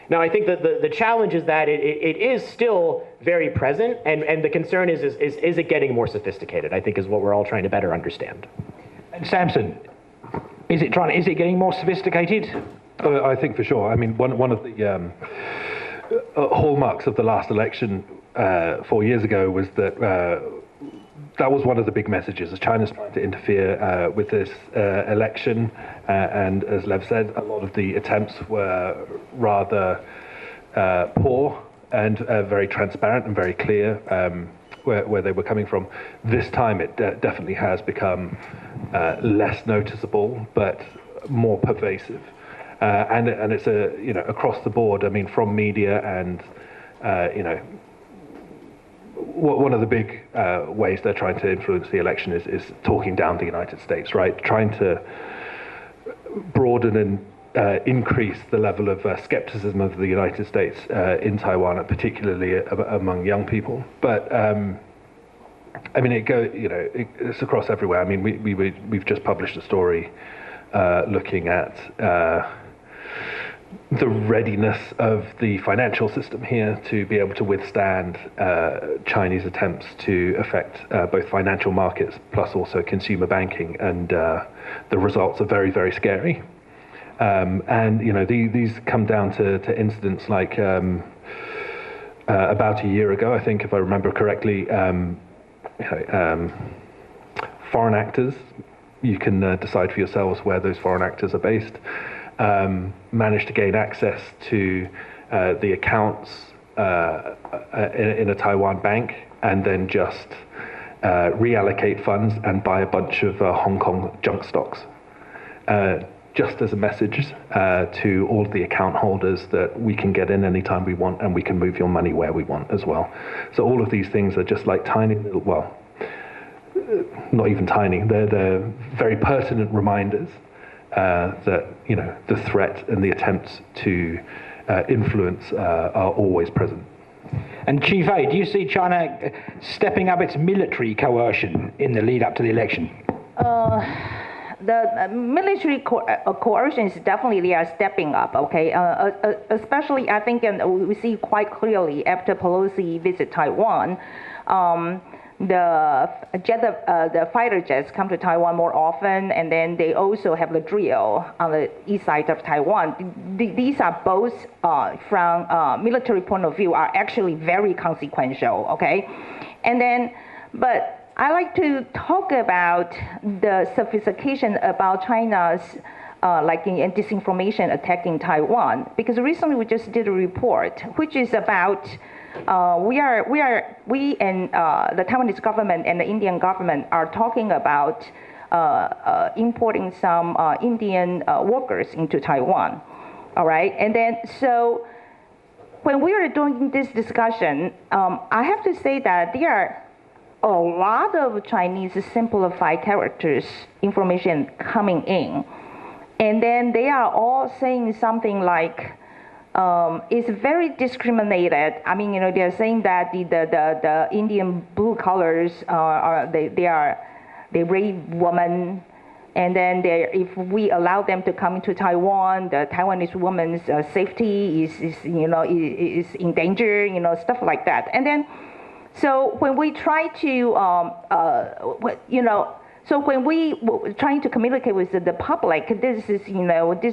[SPEAKER 9] Now, I think that the challenge is that it is still very present, and the concern is it getting more sophisticated, I think is what we're all trying to better understand.
[SPEAKER 4] And Samson, is it getting more sophisticated?
[SPEAKER 5] I think for sure. I mean, one of the hallmarks of the last election 4 years ago was that that was one of the big messages, as China's trying to interfere with this election. And as Lev said, a lot of the attempts were rather poor and very transparent and very clear where they were coming from. This time it definitely has become less noticeable, but more pervasive. And it's across the board. I mean, from media and one of the big ways they're trying to influence the election is talking down the United States, right? Trying to broaden and increase the level of skepticism of the United States in Taiwan, particularly among young people. But I mean, it's across everywhere. I mean, we've just published a story looking at the readiness of the financial system here to be able to withstand Chinese attempts to affect both financial markets plus also consumer banking, and the results are very, very scary. And these come down to incidents like about a year ago, I think, if I remember correctly, foreign actors, you can decide for yourselves where those foreign actors are based, managed to gain access to the accounts in a Taiwan bank, and then just reallocate funds and buy a bunch of Hong Kong junk stocks. Just as a message to all of the account holders that we can get in anytime we want and we can move your money where we want as well. So all of these things are just like tiny little, well, not even tiny, they're very pertinent reminders that the threat and the attempts to influence are always present.
[SPEAKER 4] And Chief A, do you see China stepping up its military coercion in the lead up to the election?
[SPEAKER 8] The military coercion is definitely they are stepping up, okay? Especially, I think, we see quite clearly after Pelosi visit Taiwan, the fighter jets come to Taiwan more often, and then they also have the drill on the east side of Taiwan. These are both, from military point of view, are actually very consequential, okay? And then, but I like to talk about the sophistication about China's in disinformation attacking Taiwan. Because recently we just did a report, which is about we and the Taiwanese government and the Indian government are talking about importing some Indian workers into Taiwan. All right, and then so when we are doing this discussion, I have to say that there are a lot of Chinese simplified characters information coming in. And then they are all saying something like, it's very discriminated. I mean, they're saying that the Indian blue collars they rape women, and then if we allow them to come into Taiwan, the Taiwanese woman's safety is in danger, stuff like that. And then, so when we try to, so when we trying to communicate with the public, this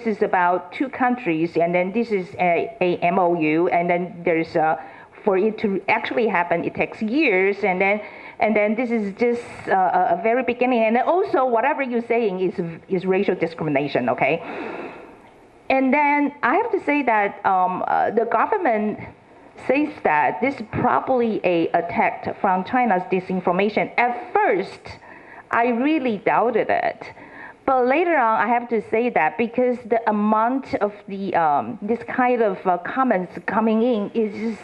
[SPEAKER 8] is about two countries, and then this is a MOU, and then there's for it to actually happen, it takes years, and then this is just a very beginning, and then also whatever you're saying is racial discrimination, okay? And then I have to say that the government says that this is probably a attack from China's disinformation. At first, I really doubted it. But later on, I have to say that because the amount of the this kind of comments coming in is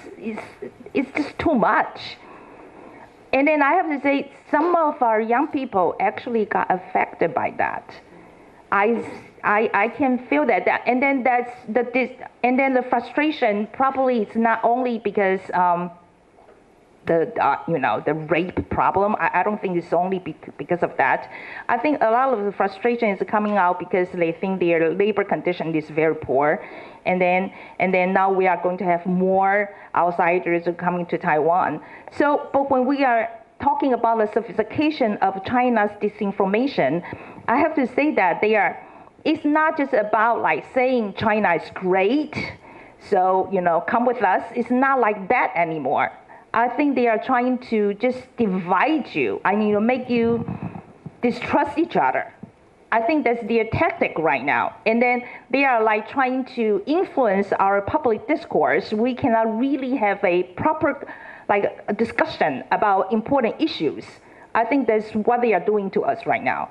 [SPEAKER 8] just too much. And then I have to say, some of our young people actually got affected by that. I can feel that, and then the frustration probably is not only because the rape problem. I don't think it's only because of that. I think a lot of the frustration is coming out because they think their labor condition is very poor, and then now we are going to have more outsiders coming to Taiwan. So, but when we are talking about the sophistication of China's disinformation, I have to say that it's not just about like saying China is great, so come with us. It's not like that anymore. I think they are trying to just divide you. Make you distrust each other. I think that's their tactic right now. And then they are like trying to influence our public discourse. We cannot really have a proper a discussion about important issues. I think that's what they are doing to us right now.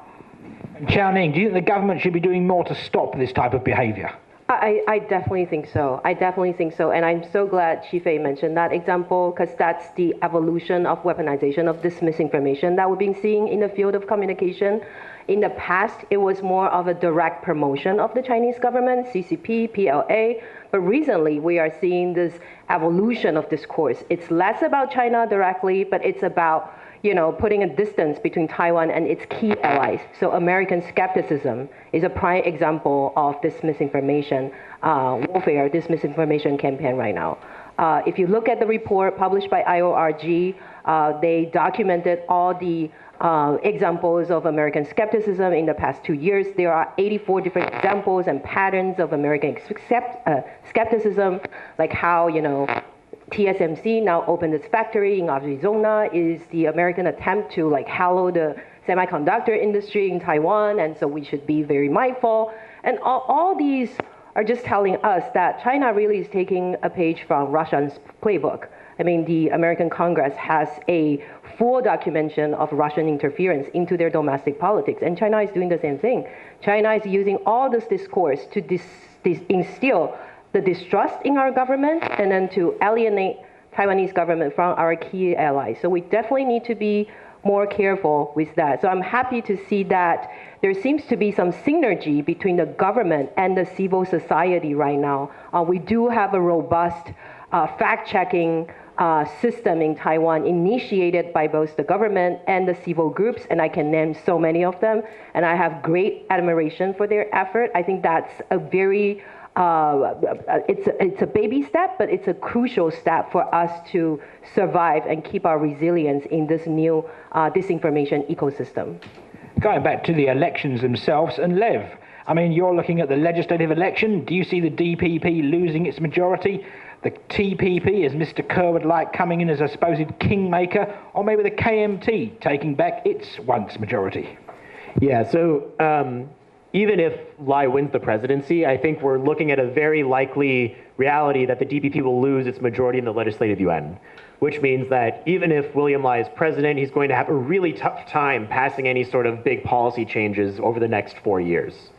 [SPEAKER 4] Xiaoning, do you think the government should be doing more to stop this type of behavior?
[SPEAKER 7] I definitely think so. And I'm so glad Xifei mentioned that example, because that's the evolution of weaponization of this misinformation that we've been seeing in the field of communication. In the past, it was more of a direct promotion of the Chinese government, CCP, PLA. But recently, we are seeing this evolution of discourse. It's less about China directly, but it's about putting a distance between Taiwan and its key allies. So American skepticism is a prime example of this misinformation warfare, this misinformation campaign right now. If you look at the report published by IORG, they documented all the examples of American skepticism in the past 2 years. There are 84 different examples and patterns of American skepticism, like how, TSMC now opened its factory in Arizona is the American attempt to hallow the semiconductor industry in Taiwan, and so we should be very mindful. And all these are just telling us that China really is taking a page from Russia's playbook. I mean, the American Congress has a full documentation of Russian interference into their domestic politics, and China is doing the same thing. China is using all this discourse to instill the distrust in our government and then to alienate Taiwanese government from our key allies. So we definitely need to be more careful with that. So I'm happy to see that there seems to be some synergy between the government and the civil society right now. We do have a robust fact-checking system in Taiwan initiated by both the government and the civil groups, and I can name so many of them, and I have great admiration for their effort. I think that's a very it's a baby step, but it's a crucial step for us to survive and keep our resilience in this new disinformation ecosystem.
[SPEAKER 4] Going back to the elections themselves, and Lev, I mean, you're looking at the legislative election. Do you see the DPP losing its majority? The TPP, as Mr. Kerr would like, coming in as a supposed kingmaker, or maybe the KMT taking back its once majority?
[SPEAKER 9] Yeah, so even if Lai wins the presidency, I think we're looking at a very likely reality that the DPP will lose its majority in the legislative yuan, which means that even if William Lai is president, he's going to have a really tough time passing any sort of big policy changes over the next 4 years.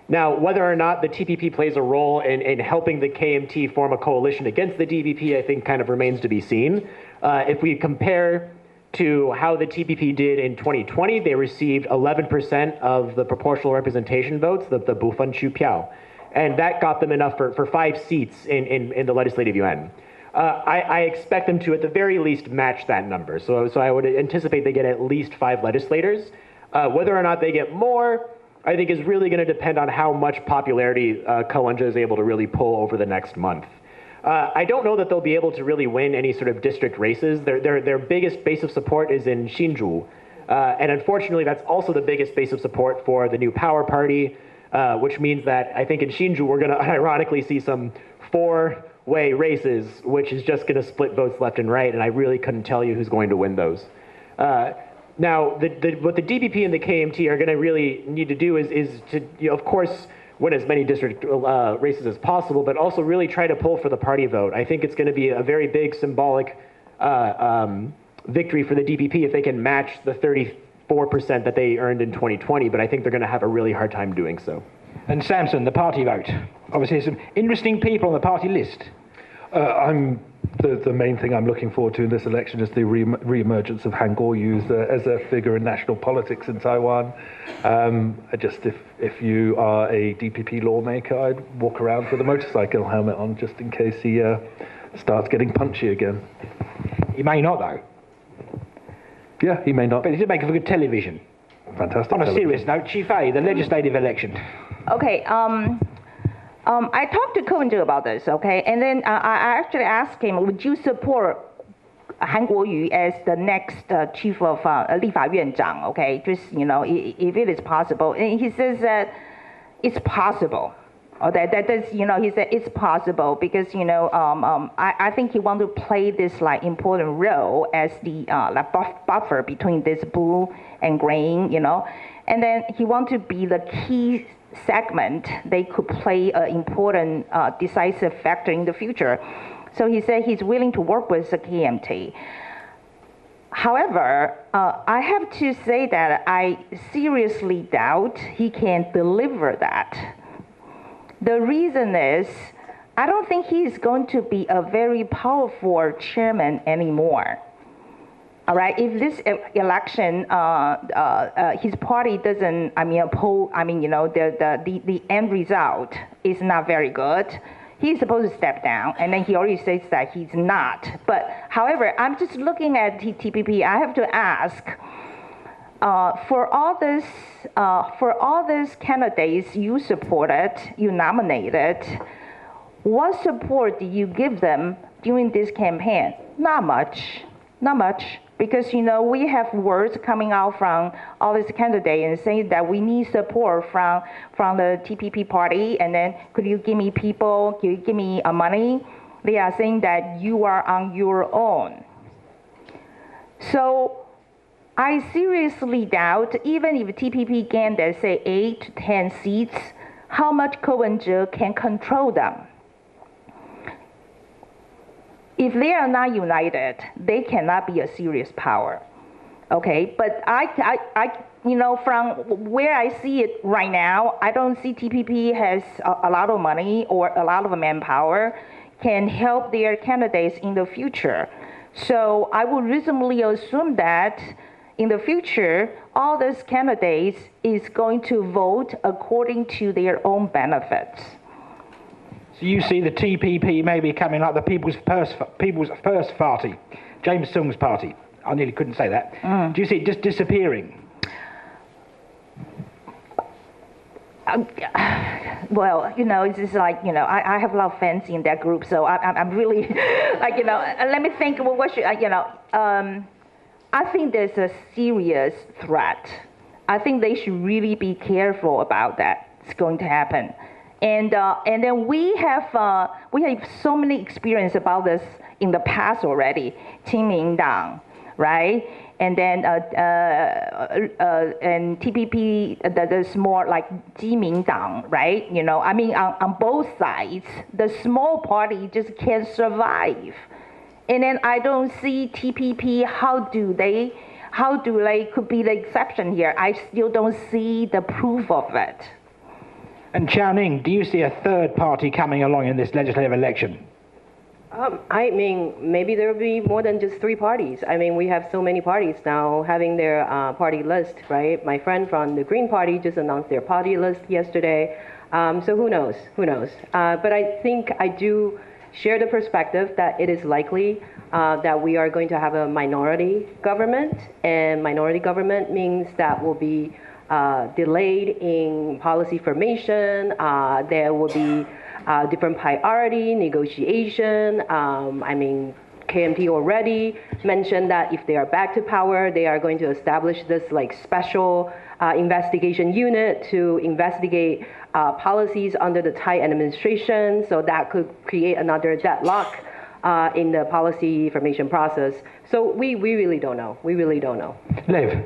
[SPEAKER 9] Now, whether or not the TPP plays a role in helping the KMT form a coalition against the DPP, I think kind of remains to be seen. If we compare to how the TPP did in 2020, they received 11% of the proportional representation votes, the Bufan Chu Piao. And that got them enough for 5 seats in the legislative yuan. I expect them to, at the very least, match that number. So I would anticipate they get at least 5 legislators. Whether or not they get more, I think is really going to depend on how much popularity Ko-Wen-je is able to really pull over the next month. I don't know that they'll be able to really win any sort of district races. Their biggest base of support is in Hsinchu. And unfortunately, that's also the biggest base of support for the New Power Party, which means that I think in Hsinchu, we're going to ironically see some 4-way races, which is just going to split votes left and right. And I really couldn't tell you who's going to win those. Now, what the DPP and the KMT are going to really need to do is to, of course, win as many district races as possible, but also really try to pull for the party vote. I think it's going to be a very big symbolic victory for the DPP if they can match the 34% that they earned in 2020, but I think they're going to have a really hard time doing so.
[SPEAKER 4] And Samson, the party vote. Obviously, some interesting people on the party list.
[SPEAKER 5] The main thing I'm looking forward to in this election is the re-emergence of Han Kuo-yu as a figure in national politics in Taiwan. If you are a DPP lawmaker, I'd walk around with a motorcycle helmet on just in case he starts getting punchy again.
[SPEAKER 4] He may not, though.
[SPEAKER 5] Yeah, he may not.
[SPEAKER 4] But he did make for good television.
[SPEAKER 5] Fantastic.
[SPEAKER 4] On a serious note, Chi-Fei, the legislative election.
[SPEAKER 8] Okay. I talked to Ko-Wen-je about this, okay, and then I actually asked him, would you support Han Kuo-yu as the next chief of 立法院长, okay, just, if it is possible. And he says that it's possible. Or that's, he said it's possible because, I think he wants to play this like important role as the like buffer between this blue and green, and then he wants to be the key segment. They could play an important decisive factor in the future. So he said he's willing to work with the KMT. However, I have to say that I seriously doubt he can deliver that. The reason is, I don't think he's going to be a very powerful chairman anymore. All right, if this election, his party doesn't, the end result is not very good, he's supposed to step down, and then he already says that he's not. But however, I'm just looking at TPP, I have to ask, for all these candidates you supported, you nominated, what support do you give them during this campaign? Not much, not much. Because, we have words coming out from all these candidates and saying that we need support from the TPP party, and then could you give me people, could you give me money? They are saying that you are on your own. So I seriously doubt, even if TPP gained, let's say, 8 to 10 seats, how much Ko-Wen-je can control them. If they are not united, they cannot be a serious power, okay? But I from where I see it right now, I don't see TPP has a lot of money or a lot of manpower can help their candidates in the future. So I would reasonably assume that in the future, all these candidates is going to vote according to their own benefits.
[SPEAKER 4] So you see the TPP maybe coming like the People's First Party, James Sung's party. I nearly couldn't say that. Do you see it just disappearing?
[SPEAKER 8] Well, it's just like, I have a lot of fans in that group, so I'm really, like, let me think, well, what should, I think there's a serious threat. I think they should really be careful about that. It's going to happen. And then we have so many experience about this in the past already. Qingming Dang, right? And then and TPP that is more like 基民党, right? You know, I mean on both sides, the small party just can't survive. And then I don't see TPP. How do they could be the exception here? I still don't see the proof of it.
[SPEAKER 4] And Xiaoning, do you see a third party coming along in this legislative election?
[SPEAKER 7] I mean, maybe there will be more than just 3 parties. I mean, we have so many parties now having their party list, right? My friend from the Green Party just announced their party list yesterday. So who knows? But I think I do share the perspective that it is likely that we are going to have a minority government. And minority government means that will be delayed in policy formation. There will be different priority, negotiation. I mean, KMT already mentioned that if they are back to power, they are going to establish this like special investigation unit to investigate policies under the Thai administration. So that could create another deadlock in the policy formation process. So we really don't know.
[SPEAKER 4] Lev.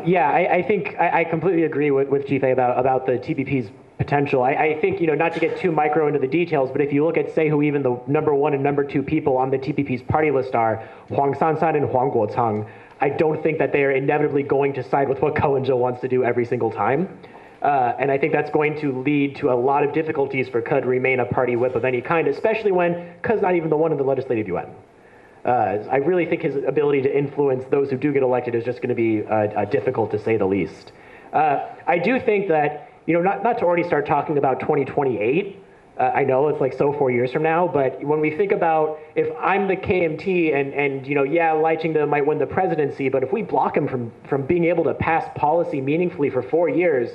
[SPEAKER 9] Yeah, I think I completely agree with Chief about the TPP's potential. I think, not to get too micro into the details, but if you look at, say, who even the number 1 and number 2 people on the TPP's party list are, Huang Sansan and Huang Guochang, I don't think that they are inevitably going to side with what Ko Wen-je wants to do every single time. And I think that's going to lead to a lot of difficulties for Ke to remain a party whip of any kind, especially when Ke's not even the one in the legislative yuan. I really think his ability to influence those who do get elected is just going to be difficult, to say the least. I do think that, not to already start talking about 2028, I know it's like 4 years from now, but when we think about if I'm the KMT and Lai Ching-te might win the presidency, but if we block him from being able to pass policy meaningfully for 4 years,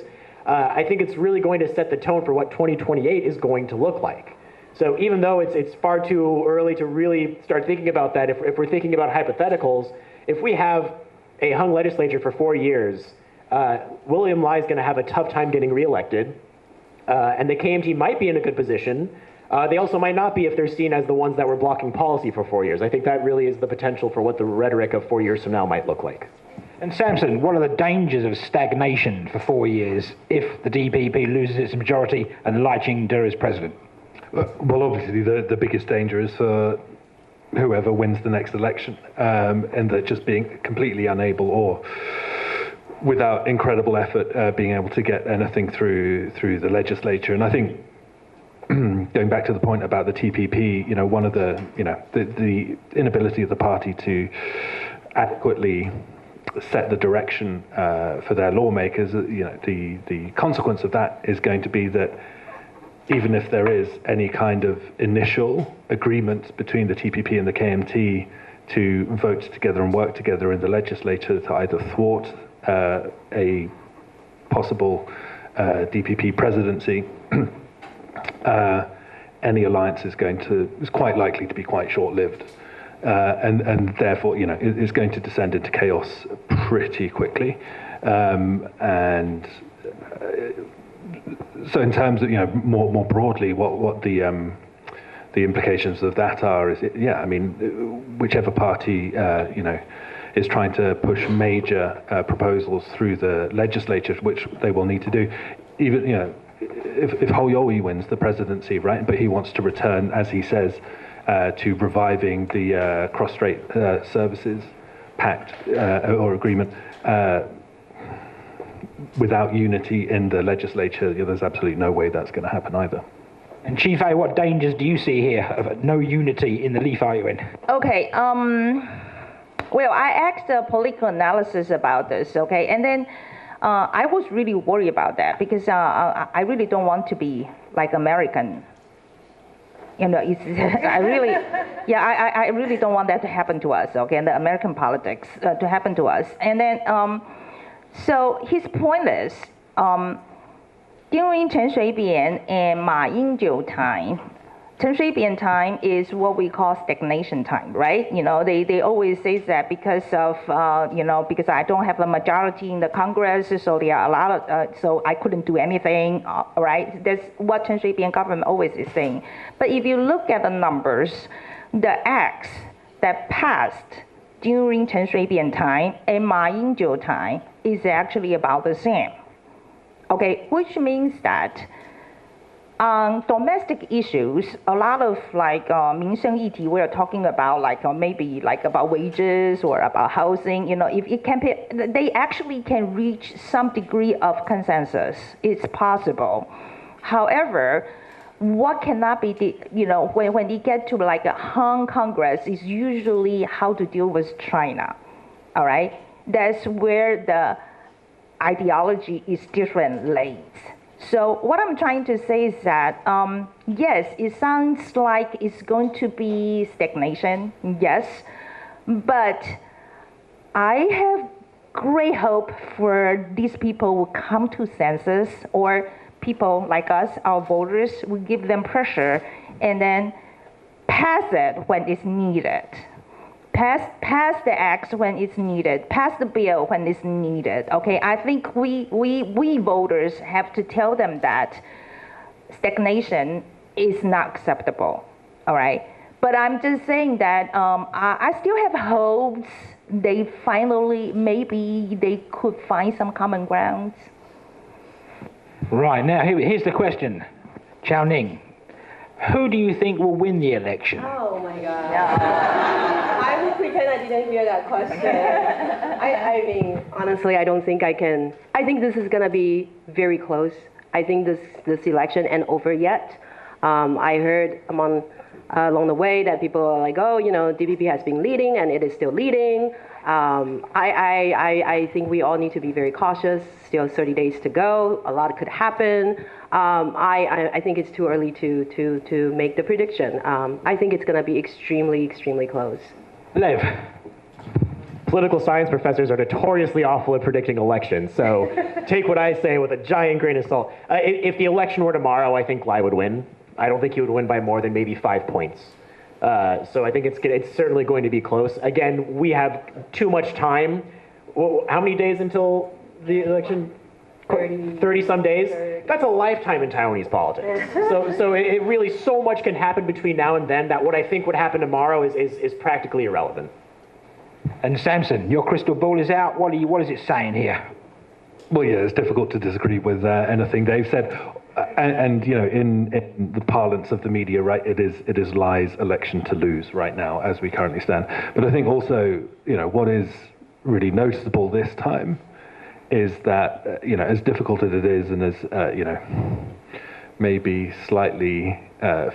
[SPEAKER 9] I think it's really going to set the tone for what 2028 is going to look like. So even though it's far too early to really start thinking about that, if we're thinking about hypotheticals, if we have a hung legislature for 4 years, William Lai is going to have a tough time getting reelected, and the KMT might be in a good position. They also might not be if they're seen as the ones that were blocking policy for 4 years. I think that really is the potential for what the rhetoric of 4 years from now might look like.
[SPEAKER 4] And Samson, what are the dangers of stagnation for 4 years if the DPP loses its majority and Lai Ching-te is president?
[SPEAKER 5] Well, obviously, the biggest danger is for whoever wins the next election, and that just being completely unable or without incredible effort being able to get anything through the legislature. And I think going back to the point about the TPP, one of the inability of the party to adequately set the direction for their lawmakers, the consequence of that is going to be that even if there is any kind of initial agreement between the TPP and the KMT to vote together and work together in the legislature to either thwart a possible DPP presidency, any alliance is quite likely to be quite short-lived, and therefore, is going to descend into chaos pretty quickly, and. So in terms of more broadly, what the implications of that are is whichever party is trying to push major proposals through the legislature, which they will need to do, even if Ho Yo-i wins the presidency, right, but he wants to return, as he says, to reviving the cross-strait services pact or agreement. Without unity in the legislature, there's absolutely no way that's going to happen either.
[SPEAKER 4] And Chief A, what dangers do you see here of no unity in the Leaf Island?
[SPEAKER 8] Okay. Well, I asked a political analysis about this. Okay, and then I was really worried about that because I really don't want to be like American. I really don't want that to happen to us. Okay, and the American politics to happen to us, and then. So his point is, during Chen Shui-bian and Ma Ying-jeou time, Chen Shui-bian time is what we call stagnation time, right? They always say that because of, because I don't have a majority in the Congress, so there are a lot of, so I couldn't do anything, right? That's what Chen Shui-bian government always is saying. But if you look at the numbers, the acts that passed during Chen Shui-bian time and Ma Ying-jeou time is actually about the same. Okay, which means that on domestic issues, a lot of like 民生议题 we're talking about like maybe like about wages or about housing, you know, if it can be, they actually can reach some degree of consensus. It's possible. However, what cannot be, you know, when you get to like a hung Congress is usually how to deal with China, all right? That's where the ideology is different lanes. So what I'm trying to say is that, yes, it sounds like it's going to be stagnation, yes, but I have great hope for these people will come to sensus, or people like us, our voters, will give them pressure and then pass it when it's needed. Pass the acts when it's needed. Pass the bill when it's needed. Okay, I think we voters have to tell them that stagnation is not acceptable. All right, but I'm just saying that I still have hopes. They finally, maybe they could find some common grounds.
[SPEAKER 4] Right, now here's the question. Chao Ning, who do you think will win the election?
[SPEAKER 7] Oh my God. I will pretend I didn't hear that question. I mean, honestly, I don't think I can. I think this is going to be very close. I think this election ain't over yet. I heard along the way that people are like, oh, you know, DPP has been leading and it is still leading. I think we all need to be very cautious. Still 30 days to go. A lot could happen. I think it's too early to make the prediction. I think it's going to be extremely, extremely close.
[SPEAKER 4] Lev.
[SPEAKER 9] Political science professors are notoriously awful at predicting elections, so take what I say with a giant grain of salt. If the election were tomorrow, I think Lai would win. I don't think he would win by more than maybe 5 points. So I think it's certainly going to be close. Again, we have too much time. How many days until the election? 30 some days? That's a lifetime in Taiwanese politics. So it really, so much can happen between now and then that what I think would happen tomorrow is practically irrelevant.
[SPEAKER 4] And Samson, your crystal ball is out. What is it saying here?
[SPEAKER 5] Well, yeah, it's difficult to disagree with anything Dave said. And you know, in the parlance of the media, right, it is Lai's election to lose right now as we currently stand. But I think also, you know, what is really noticeable this time is that, you know, as difficult as it is and as, you know, maybe slightly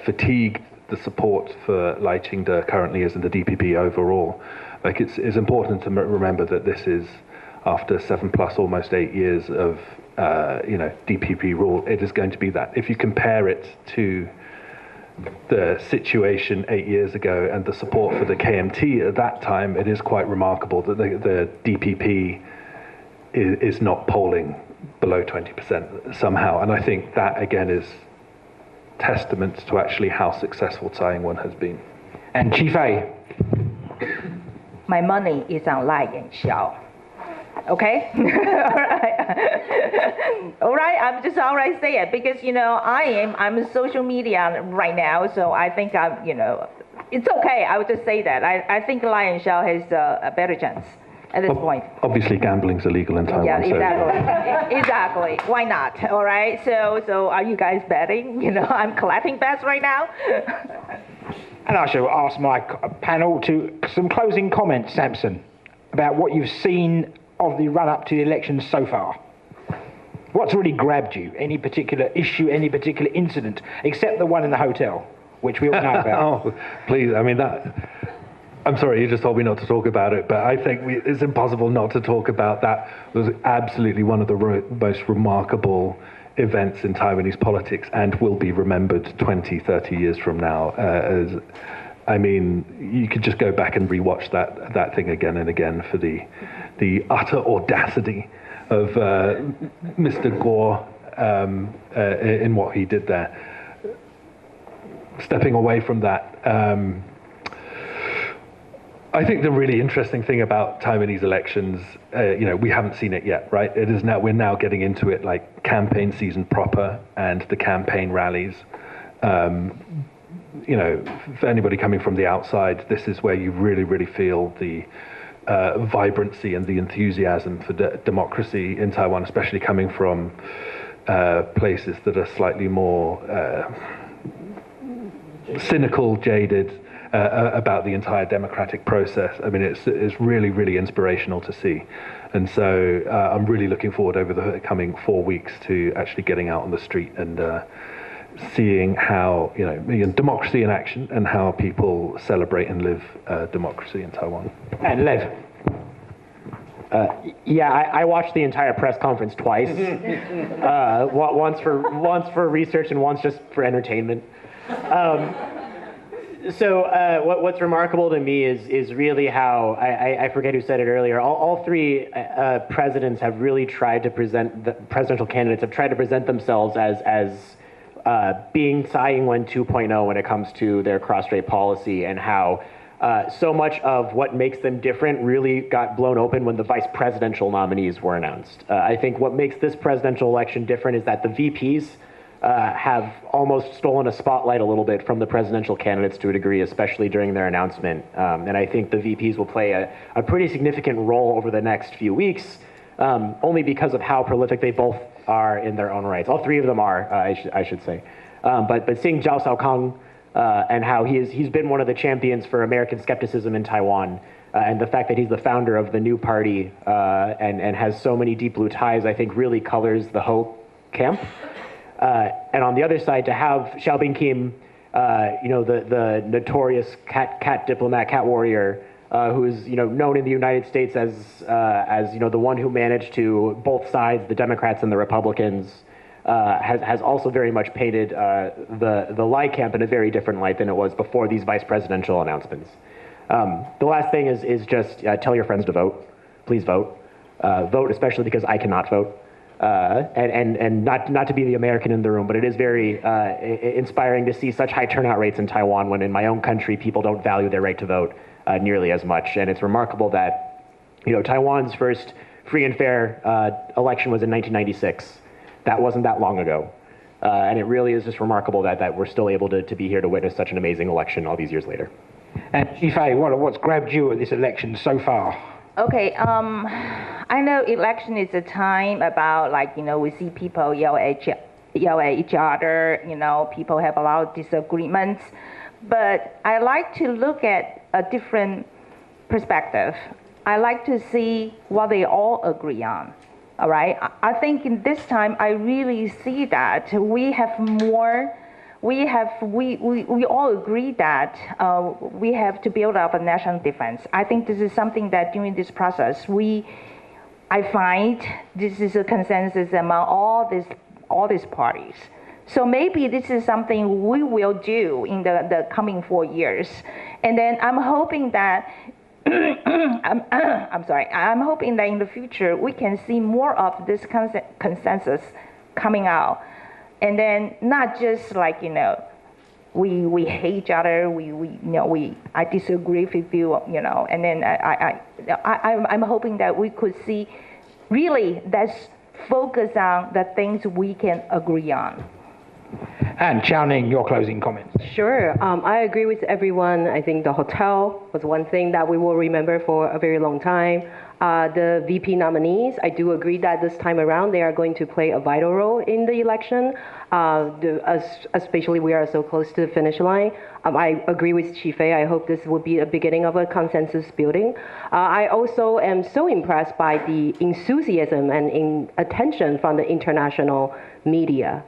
[SPEAKER 5] fatigued the support for Lai Ching-te currently is in the DPP overall, like it's important to remember that this is after 7+ almost 8 years of, you know, DPP rule. It is going to be that. If you compare it to the situation 8 years ago and the support for the KMT at that time, it is quite remarkable that the DPP is not polling below 20% somehow. And I think that, again, is testament to actually how successful Tsai Ing-wen has been.
[SPEAKER 4] And Chi-Fei?
[SPEAKER 8] My money is on Lai and Xiao. Okay? All right, I'm just outright say it because, you know, I'm in social media right now, so I think you know, it's okay. I would just say that. I think Lai and Xiao has a better chance at this point.
[SPEAKER 5] Obviously, gambling's illegal in Taiwan.
[SPEAKER 8] Yeah, exactly. Exactly. Why not? All right. So are you guys betting? You know, I'm collecting bets right now.
[SPEAKER 4] And I shall ask my panel to some closing comments, Samson, about what you've seen of the run-up to the election so far. What's really grabbed you? Any particular issue, any particular incident, except the one in the hotel, which we all know about?
[SPEAKER 5] Oh, please, I mean, that... I'm sorry, you just told me not to talk about it, but I think it's impossible not to talk about that. It was absolutely one of the most remarkable events in Taiwanese politics and will be remembered 20, 30 years from now. I mean, you could just go back and rewatch that thing again and again for the utter audacity of Mr. Gore in what he did there. Stepping away from that, I think the really interesting thing about Taiwanese elections, you know, we haven't seen it yet, right? It is now, we're now getting into it like campaign season proper and the campaign rallies. you know, for anybody coming from the outside, this is where you really, really feel the vibrancy and the enthusiasm for democracy in Taiwan, especially coming from places that are slightly more cynical, jaded about the entire democratic process. I mean, it's really, really inspirational to see. And so I'm really looking forward over the coming 4 weeks to actually getting out on the street and seeing how, you know, democracy in action and how people celebrate and live democracy in Taiwan.
[SPEAKER 9] And Lev. Yeah, I watched the entire press conference twice. Once for research and once just for entertainment. So what's remarkable to me is really how, I forget who said it earlier, all three presidents have really tried to present, the presidential candidates have tried to present themselves as being Tsai Ing-wen 2.0 when it comes to their cross-strait policy, and how so much of what makes them different really got blown open when the vice presidential nominees were announced. I think what makes this presidential election different is that the VPs have almost stolen a spotlight a little bit from the presidential candidates to a degree, especially during their announcement. And I think the VPs will play a pretty significant role over the next few weeks, only because of how prolific they both are in their own rights. All three of them are, I should say. But seeing Zhao Xiaokang and how he's been one of the champions for American skepticism in Taiwan, and the fact that he's the founder of the new party and has so many deep blue ties, I think really colors the Ho camp. And on the other side, to have Xiaobin Kim, you know, the notorious cat diplomat, cat warrior, who is, you know, known in the United States as you know, the one who managed to both sides, the Democrats and the Republicans, has also very much painted the Lai camp in a very different light than it was before these vice presidential announcements. The last thing is just tell your friends to vote. Please vote. Vote, especially because I cannot vote. And not to be the American in the room, but it is very inspiring to see such high turnout rates in Taiwan when in my own country people don't value their right to vote nearly as much. And it's remarkable that, you know, Taiwan's first free and fair election was in 1996. That wasn't that long ago. And it really is just remarkable that we're still able to be here to witness such an amazing election all these years later.
[SPEAKER 4] And Xifei, what's grabbed you at this election so far?
[SPEAKER 8] Okay, I know election is a time about, like, you know, we see people yell at each other, you know, people have a lot of disagreements, but I like to look at a different perspective. I like to see what they all agree on, all right? I think in this time, I really see that we have more. We all agree that we have to build up a national defense. I think this is something that during this process, I find this is a consensus among all these parties. So maybe this is something we will do in the coming 4 years. And then I'm hoping that, I'm hoping that in the future, we can see more of this consensus coming out. And then not just like, you know, we hate each other, I disagree with you, you know, and then I'm hoping that we could see really let's focus on the things we can agree on.
[SPEAKER 4] And Xiaoning, your closing comments.
[SPEAKER 7] Sure. I agree with everyone. I think the hotel was one thing that we will remember for a very long time. The VP nominees, I do agree that this time around they are going to play a vital role in the election, especially we are so close to the finish line. I agree with Xifei. I hope this will be a beginning of a consensus building. I also am so impressed by the enthusiasm and attention from the international media.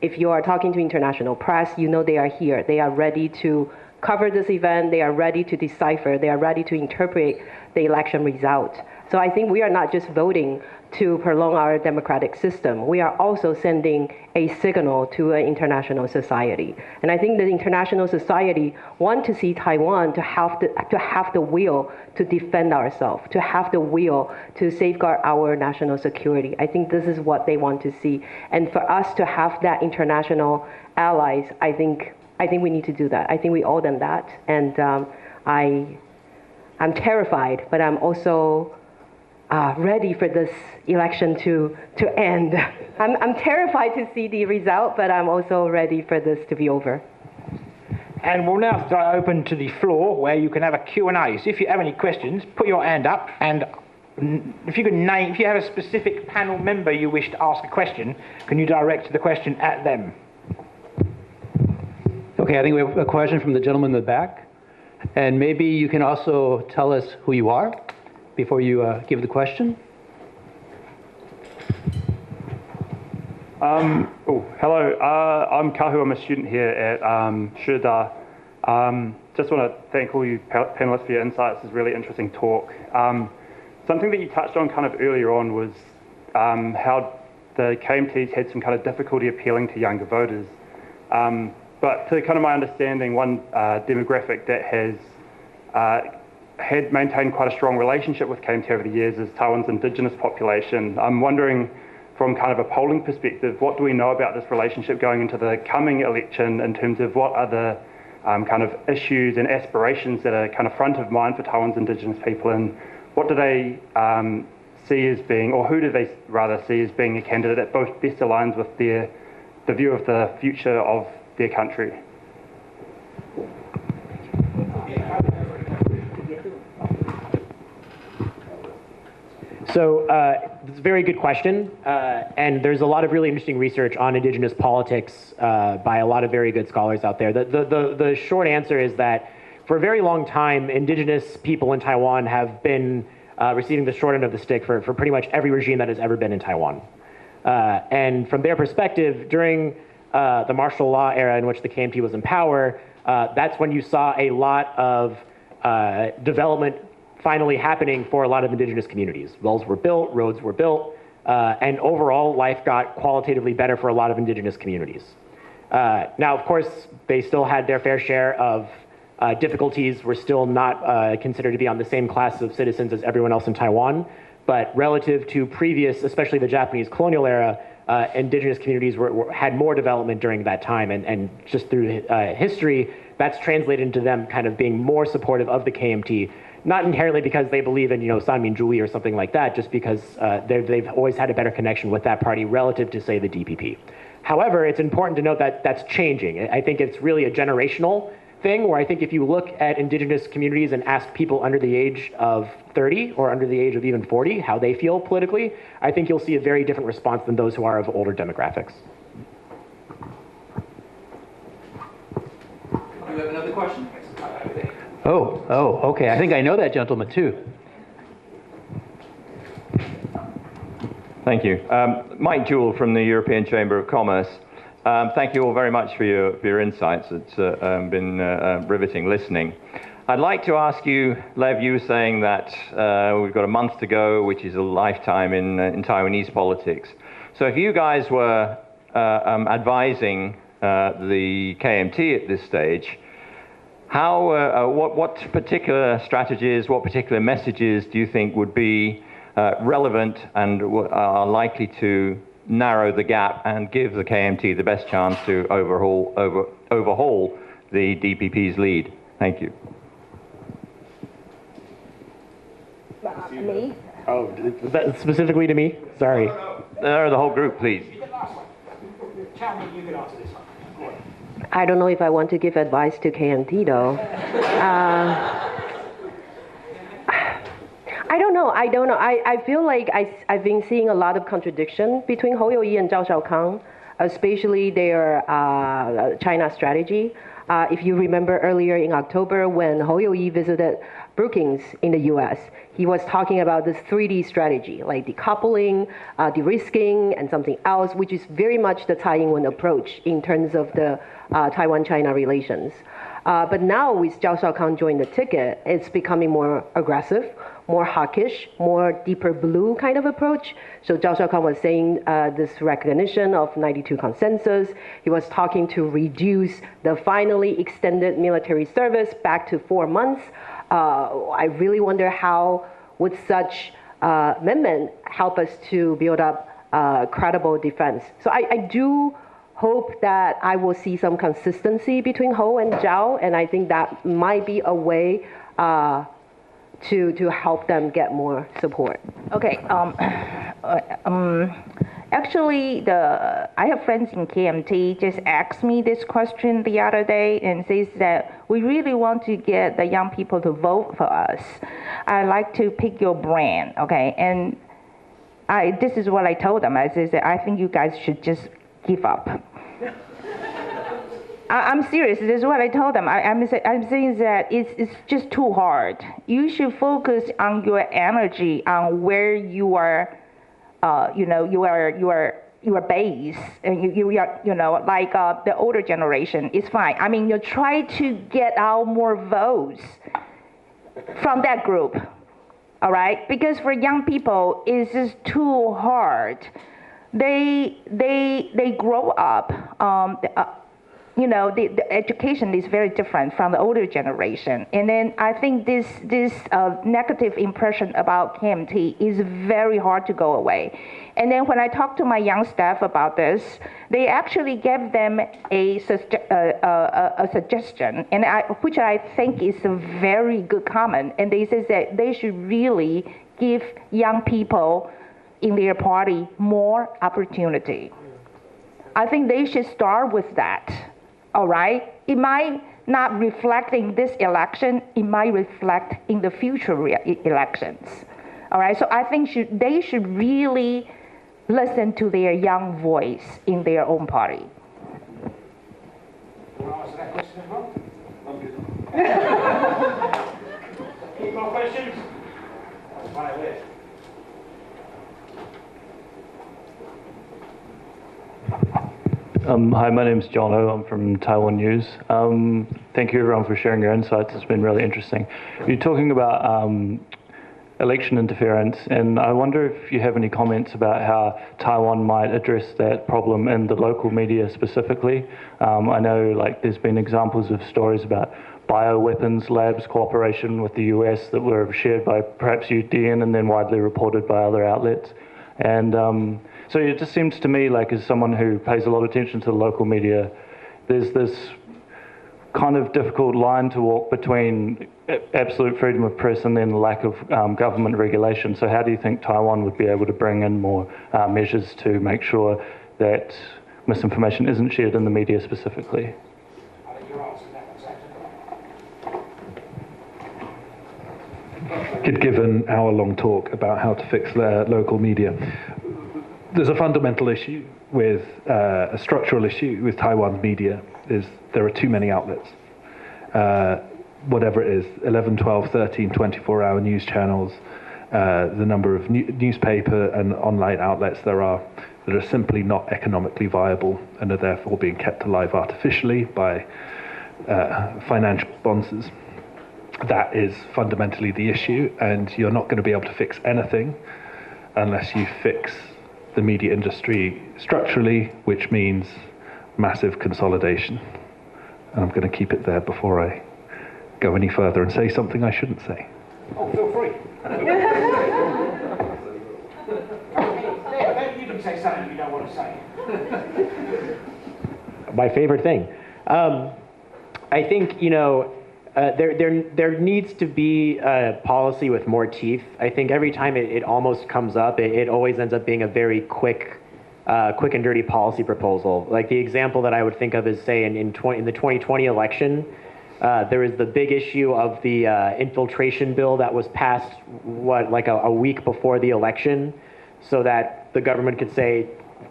[SPEAKER 7] If you are talking to international press, you know they are here. They are ready to cover this event. They are ready to decipher. They are ready to interpret the election result. So I think we are not just voting to prolong our democratic system. We are also sending a signal to an international society. And I think the international society want to see Taiwan to have the will to defend ourselves, to have the will to safeguard our national security. I think this is what they want to see. And for us to have that international allies, I think we need to do that. I think we owe them that. And I'm terrified, but I'm also ready for this election to end. I'm terrified to see the result, but I'm also ready for this to be over.
[SPEAKER 4] And we'll now start open to the floor where you can have a Q&A. So if you have any questions, put your hand up, and if you have a specific panel member you wish to ask a question, can you direct the question at them?
[SPEAKER 10] Okay, I think we have a question from the gentleman in the back. And maybe you can also tell us who you are before you give the question.
[SPEAKER 11] Hello. I'm Kahu. I'm a student here at Shida. Just want to thank all you panelists for your insights. It's a really interesting talk. Something that you touched on kind of earlier on was how the KMTs had some kind of difficulty appealing to younger voters. But to kind of my understanding, one demographic that has had maintained quite a strong relationship with KMT over the years is Taiwan's indigenous population. I'm wondering, from kind of a polling perspective, what do we know about this relationship going into the coming election in terms of what are the kind of issues and aspirations that are kind of front of mind for Taiwan's indigenous people, and what do they see as being, or who do they rather see as being a candidate that both best aligns with the view of the future of their country?
[SPEAKER 9] So it's a very good question, and there's a lot of really interesting research on indigenous politics by a lot of very good scholars out there. The short answer is that for a very long time, indigenous people in Taiwan have been receiving the short end of the stick for pretty much every regime that has ever been in Taiwan. And from their perspective, during the martial law era in which the KMT was in power, that's when you saw a lot of development finally happening for a lot of indigenous communities. Wells were built, roads were built, and overall life got qualitatively better for a lot of indigenous communities. Now, of course, they still had their fair share of difficulties, were still not considered to be on the same class of citizens as everyone else in Taiwan, but relative to previous, especially the Japanese colonial era, indigenous communities had more development during that time, and just through history, that's translated into them kind of being more supportive of the KMT, not inherently because they believe in, Sanminzhui or something like that, just because they've always had a better connection with that party relative to, say, the DPP. However, it's important to note that that's changing. I think it's really a generational thing, where I think if you look at indigenous communities and ask people under the age of 30 or under the age of even 40 how they feel politically, I think you'll see a very different response than those who are of older demographics.
[SPEAKER 10] Do you have another question? Okay. I think I know that gentleman too.
[SPEAKER 12] Thank you. Mike Jewell from the European Chamber of Commerce. Thank you all very much for your insights. It's been riveting listening. I'd like to ask you, Lev, you were saying that we've got a month to go, which is a lifetime in Taiwanese politics. So if you guys were advising the KMT at this stage, what particular strategies, what particular messages do you think would be relevant and are likely to narrow the gap and give the KMT the best chance to overhaul the DPP's lead? Thank you.
[SPEAKER 8] Me?
[SPEAKER 9] Oh, is that specifically to me? Sorry.
[SPEAKER 12] No, the whole group, please.
[SPEAKER 4] Tell me, you can answer this one.
[SPEAKER 7] I don't know if I want to give advice to KMT though. I don't know. I feel like I've been seeing a lot of contradiction between Hou You-yi and Zhao Xiaokang, especially their China strategy. If you remember earlier in October when Hou You-yi visited Brookings in the US, he was talking about this 3D strategy, like decoupling, de-risking, and something else, which is very much the Tsai Ing-wen approach in terms of the Taiwan-China relations. But now with Zhao Xiaokang joining the ticket, it's becoming more aggressive, more hawkish, more deeper blue kind of approach. So Zhao Xiaokang was saying this recognition of 92 consensus. He was talking to reduce the finally extended military service back to 4 months. I really wonder how would such amendment help us to build up credible defense. So I do hope that I will see some consistency between Hou and Zhao, and I think that might be a way to help them get more support.
[SPEAKER 8] Okay. Actually, I have friends in KMT just asked me this question the other day and says that we really want to get the young people to vote for us. I'd like to pick your brand, okay? And this is what I told them. I said, I think you guys should just give up. I'm serious. This is what I told them. I'm saying that it's just too hard. You should focus on your energy on where you are. Your base, and you are, like the older generation is fine. I mean, you try to get out more votes from that group, all right? Because for young people, it's just too hard. They grow up. The education is very different from the older generation. And then I think this negative impression about KMT is very hard to go away. And then when I talk to my young staff about this, they actually gave them a suggestion, and which I think is a very good comment. And they said that they should really give young people in their party more opportunity. I think they should start with that. All right? It might not reflect in this election. It might reflect in the future elections. All right? So I think they should really listen to their young voice in their own party.
[SPEAKER 4] Answer that question as well? Any more questions?
[SPEAKER 13] Hi, my name's John O. I'm from Taiwan News. Thank you everyone for sharing your insights. It's been really interesting. You're talking about election interference, and I wonder if you have any comments about how Taiwan might address that problem in the local media specifically. I know there's been examples of stories about bioweapons labs cooperation with the US that were shared by perhaps UDN and then widely reported by other outlets. And so it just seems to me as someone who pays a lot of attention to the local media, there's this kind of difficult line to walk between absolute freedom of press and then lack of government regulation. So how do you think Taiwan would be able to bring in more measures to make sure that misinformation isn't shared in the media specifically?
[SPEAKER 5] Could give an hour-long talk about how to fix their local media. There's a fundamental issue with a structural issue with Taiwan's media is there are too many outlets. Whatever it is, 11, 12, 13, 24-hour news channels, the number of newspaper and online outlets there are that are simply not economically viable and are therefore being kept alive artificially by financial sponsors. That is fundamentally the issue, and you're not going to be able to fix anything unless you fix the media industry structurally, which means massive consolidation. And I'm going to keep it there before I go any further and say something I shouldn't say.
[SPEAKER 4] Oh, feel free. You can say something you don't want to say.
[SPEAKER 6] My favorite thing. I think, there needs to be a policy with more teeth. I think every time it almost comes up, it always ends up being a very quick and dirty policy proposal. Like the example that I would think of is, say, in the 2020 election, there was the big issue of the infiltration bill that was passed, a week before the election, so that the government could say,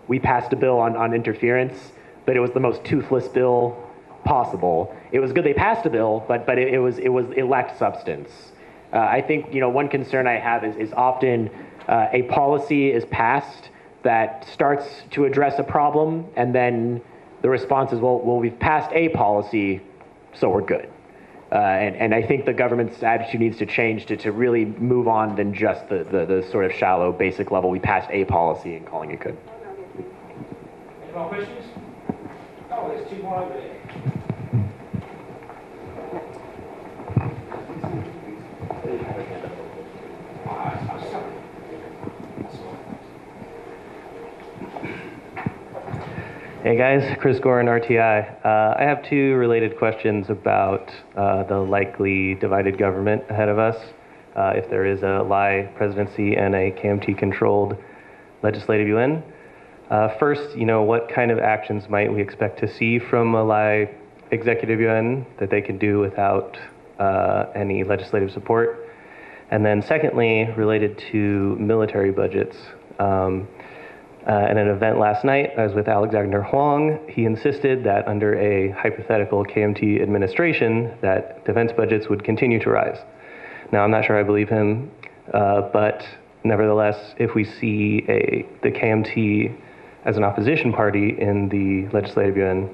[SPEAKER 6] we passed a bill on interference, but it was the most toothless bill possible. It was good they passed a bill, but it lacked substance. I think one concern I have is often a policy is passed that starts to address a problem, and then the response is, well, we've passed a policy, so we're good. And I think the government's attitude needs to change to really move on than just the sort of shallow, basic level. We passed a policy and calling it good.
[SPEAKER 4] Any more questions? Oh, there's two more over there.
[SPEAKER 14] Hey guys, Chris Gorin, RTI. I have two related questions about the likely divided government ahead of us. If there is a Lai presidency and a KMT-controlled legislative yuan. First, what kind of actions might we expect to see from a Lai executive yuan that they can do without any legislative support? And then secondly, related to military budgets. At an event last night, I was with Alexander Huang. He insisted that under a hypothetical KMT administration, that defense budgets would continue to rise. Now, I'm not sure I believe him, but nevertheless, if we see the KMT as an opposition party in the legislative yuan,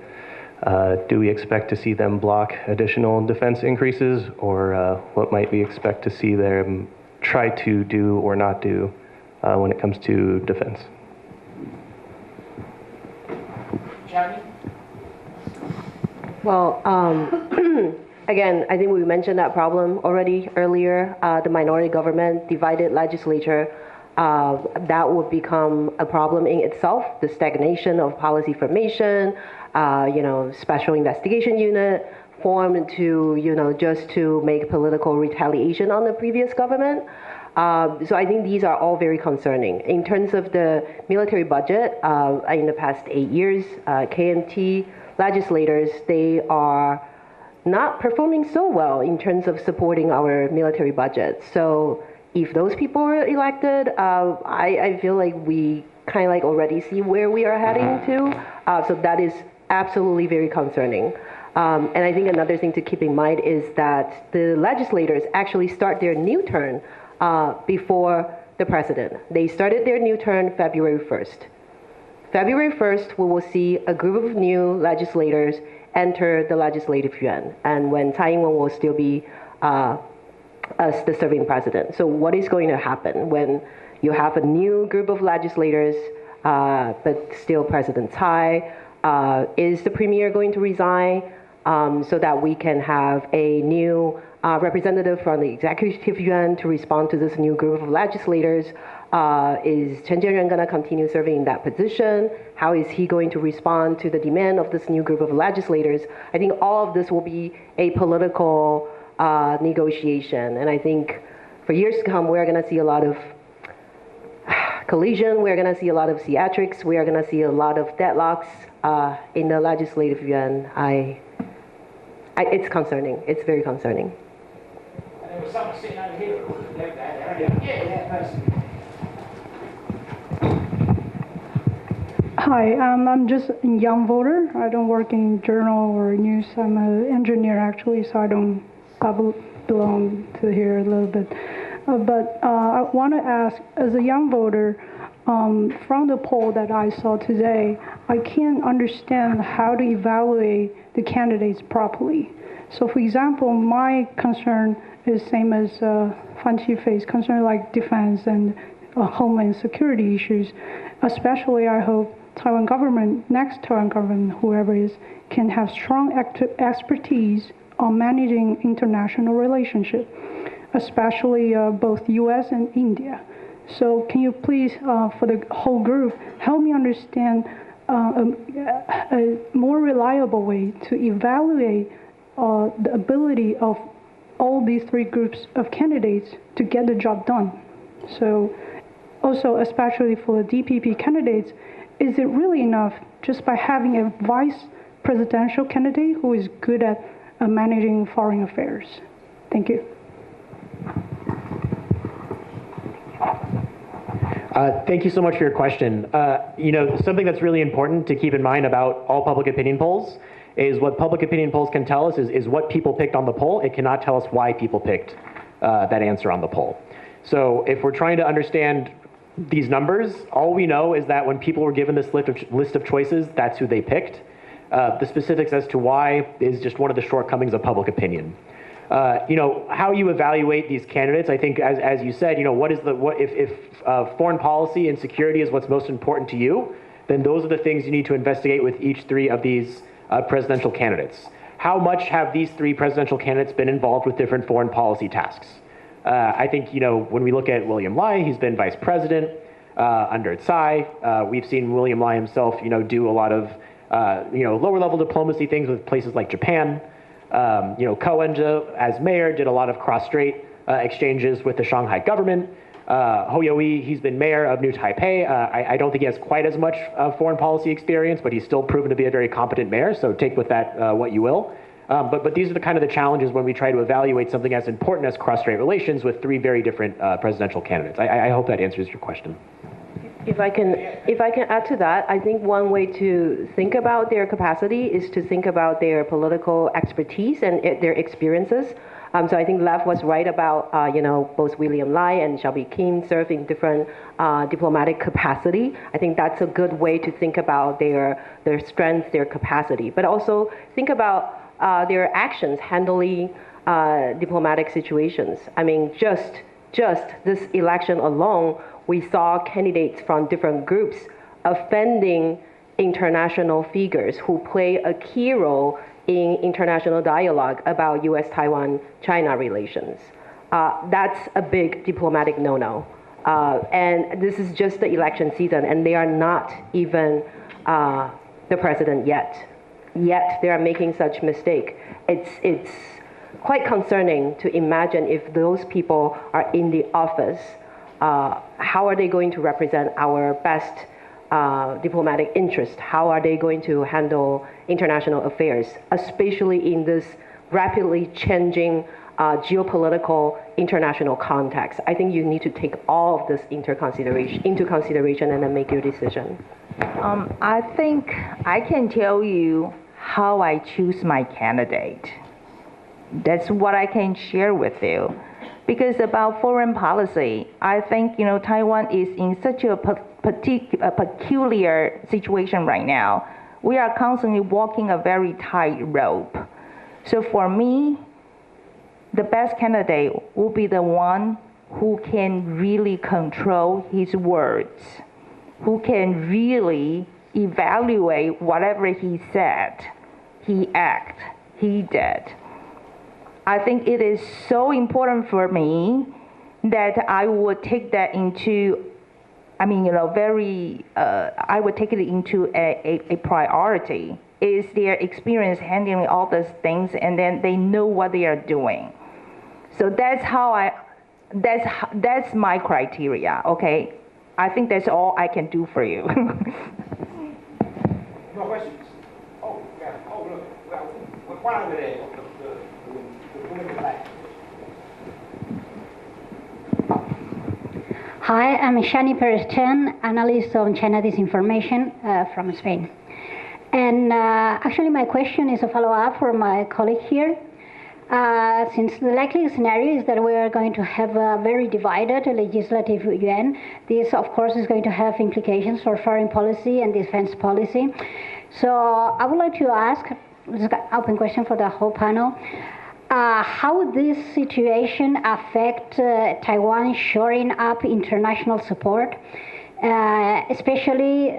[SPEAKER 14] do we expect to see them block additional defense increases, or what might we expect to see them try to do or not do when it comes to defense?
[SPEAKER 7] Well, again, I think we mentioned that problem already earlier. The minority government, divided legislature, that would become a problem in itself. The stagnation of policy formation, special investigation unit formed to, just to make political retaliation on the previous government. So I think these are all very concerning. In terms of the military budget, in the past 8 years, KMT legislators, they are not performing so well in terms of supporting our military budget. So if those people are elected, I feel like we kind of like already see where we are heading to. So that is absolutely very concerning. And I think another thing to keep in mind is that the legislators actually start their new term before the president. They started their new term February 1st. February 1st, we will see a group of new legislators enter the legislative yuan, and when Tsai Ing-wen will still be as the serving president. So what is going to happen when you have a new group of legislators, but still President Tsai? Is the premier going to resign so that we can have a new representative from the executive yuan to respond to this new group of legislators? Is Chen Jianren going to continue serving in that position? How is he going to respond to the demand of this new group of legislators? I think all of this will be a political negotiation. And I think for years to come, we're going to see a lot of collision. We're going to see a lot of theatrics. We are going to see a lot of deadlocks in the legislative yuan. It's concerning. It's very concerning.
[SPEAKER 4] And there was someone sitting over here who would like that. Yeah, that person.
[SPEAKER 15] Hi, I'm just a young voter. I don't work in journal or news. I'm an engineer actually, so I belong to here a little bit. But I want to ask, as a young voter, from the poll that I saw today, I can't understand how to evaluate the candidates properly. So for example, my concern is same as Fanchi Fei's concern, like defense and homeland security issues. Especially, I hope Taiwan government, next Taiwan government, whoever is, can have strong expertise on managing international relationship, especially both U.S. and India. So can you please, for the whole group, help me understand a more reliable way to evaluate the ability of all these three groups of candidates to get the job done? So also, especially for the DPP candidates, is it really enough just by having a vice presidential candidate who is good at managing foreign affairs? Thank you.
[SPEAKER 6] Thank you so much for your question. Something that's really important to keep in mind about all public opinion polls is what public opinion polls can tell us is what people picked on the poll. It cannot tell us why people picked that answer on the poll. So if we're trying to understand these numbers, all we know is that when people were given this list of choices, that's who they picked. The specifics as to why is just one of the shortcomings of public opinion. How you evaluate these candidates, I think, as you said, if foreign policy and security is what's most important to you, then those are the things you need to investigate with each three of these presidential candidates. How much have these three presidential candidates been involved with different foreign policy tasks? I think, when we look at William Lai, he's been vice president under Tsai. We've seen William Lai himself, do a lot of, lower level diplomacy things with places like Japan. Ko Wen-je, as mayor, did a lot of cross-strait exchanges with the Shanghai government.
[SPEAKER 9] Ho Yo-i, he's been mayor of New Taipei. I don't think he has quite as much foreign policy experience, but he's still proven to be a very competent mayor, so take with that what you will. But these are the kind of the challenges when we try to evaluate something as important as cross-strait relations with three very different presidential candidates. I hope that answers your question.
[SPEAKER 7] If I can add to that, I think one way to think about their capacity is to think about their political expertise and their experiences. So I think Lev was right about, both William Lai and Shelby Kim serving different diplomatic capacity. I think that's a good way to think about their strengths, their capacity, but also think about their actions handling diplomatic situations. I mean, just this election alone, we saw candidates from different groups offending international figures who play a key role in international dialogue about U.S.-Taiwan-China relations. That's a big diplomatic no-no. And this is just the election season, and they are not even the president yet. Yet they are making such mistake. It's quite concerning to imagine if those people are in the office, how are they going to represent our best diplomatic interest? How are they going to handle international affairs, especially in this rapidly changing geopolitical international context? I think you need to take all of this into consideration and then make your decision.
[SPEAKER 3] I think I can tell you how I choose my candidate. That's what I can share with you. Because about foreign policy, I think Taiwan is in such a peculiar situation right now. We are constantly walking a very tight rope. So for me, the best candidate will be the one who can really control his words, who can really evaluate whatever he said, he acted, he did. I think it is so important for me that I would take that into, I would take it into a priority. Is their experience handling all those things, and then they know what they are doing. So that's my criteria, okay? I think that's all I can do for you.
[SPEAKER 4] More questions? Oh, yeah. Oh, look. We're quiet over there.
[SPEAKER 16] Hi, I'm Shani Perez-Chen, analyst on China disinformation from Spain. And actually my question is a follow-up for my colleague here. Since the likely scenario is that we are going to have a very divided legislative yuan, this of course is going to have implications for foreign policy and defense policy. So I would like to ask, this is an open question for the whole panel, how would this situation affect Taiwan shoring up international support, especially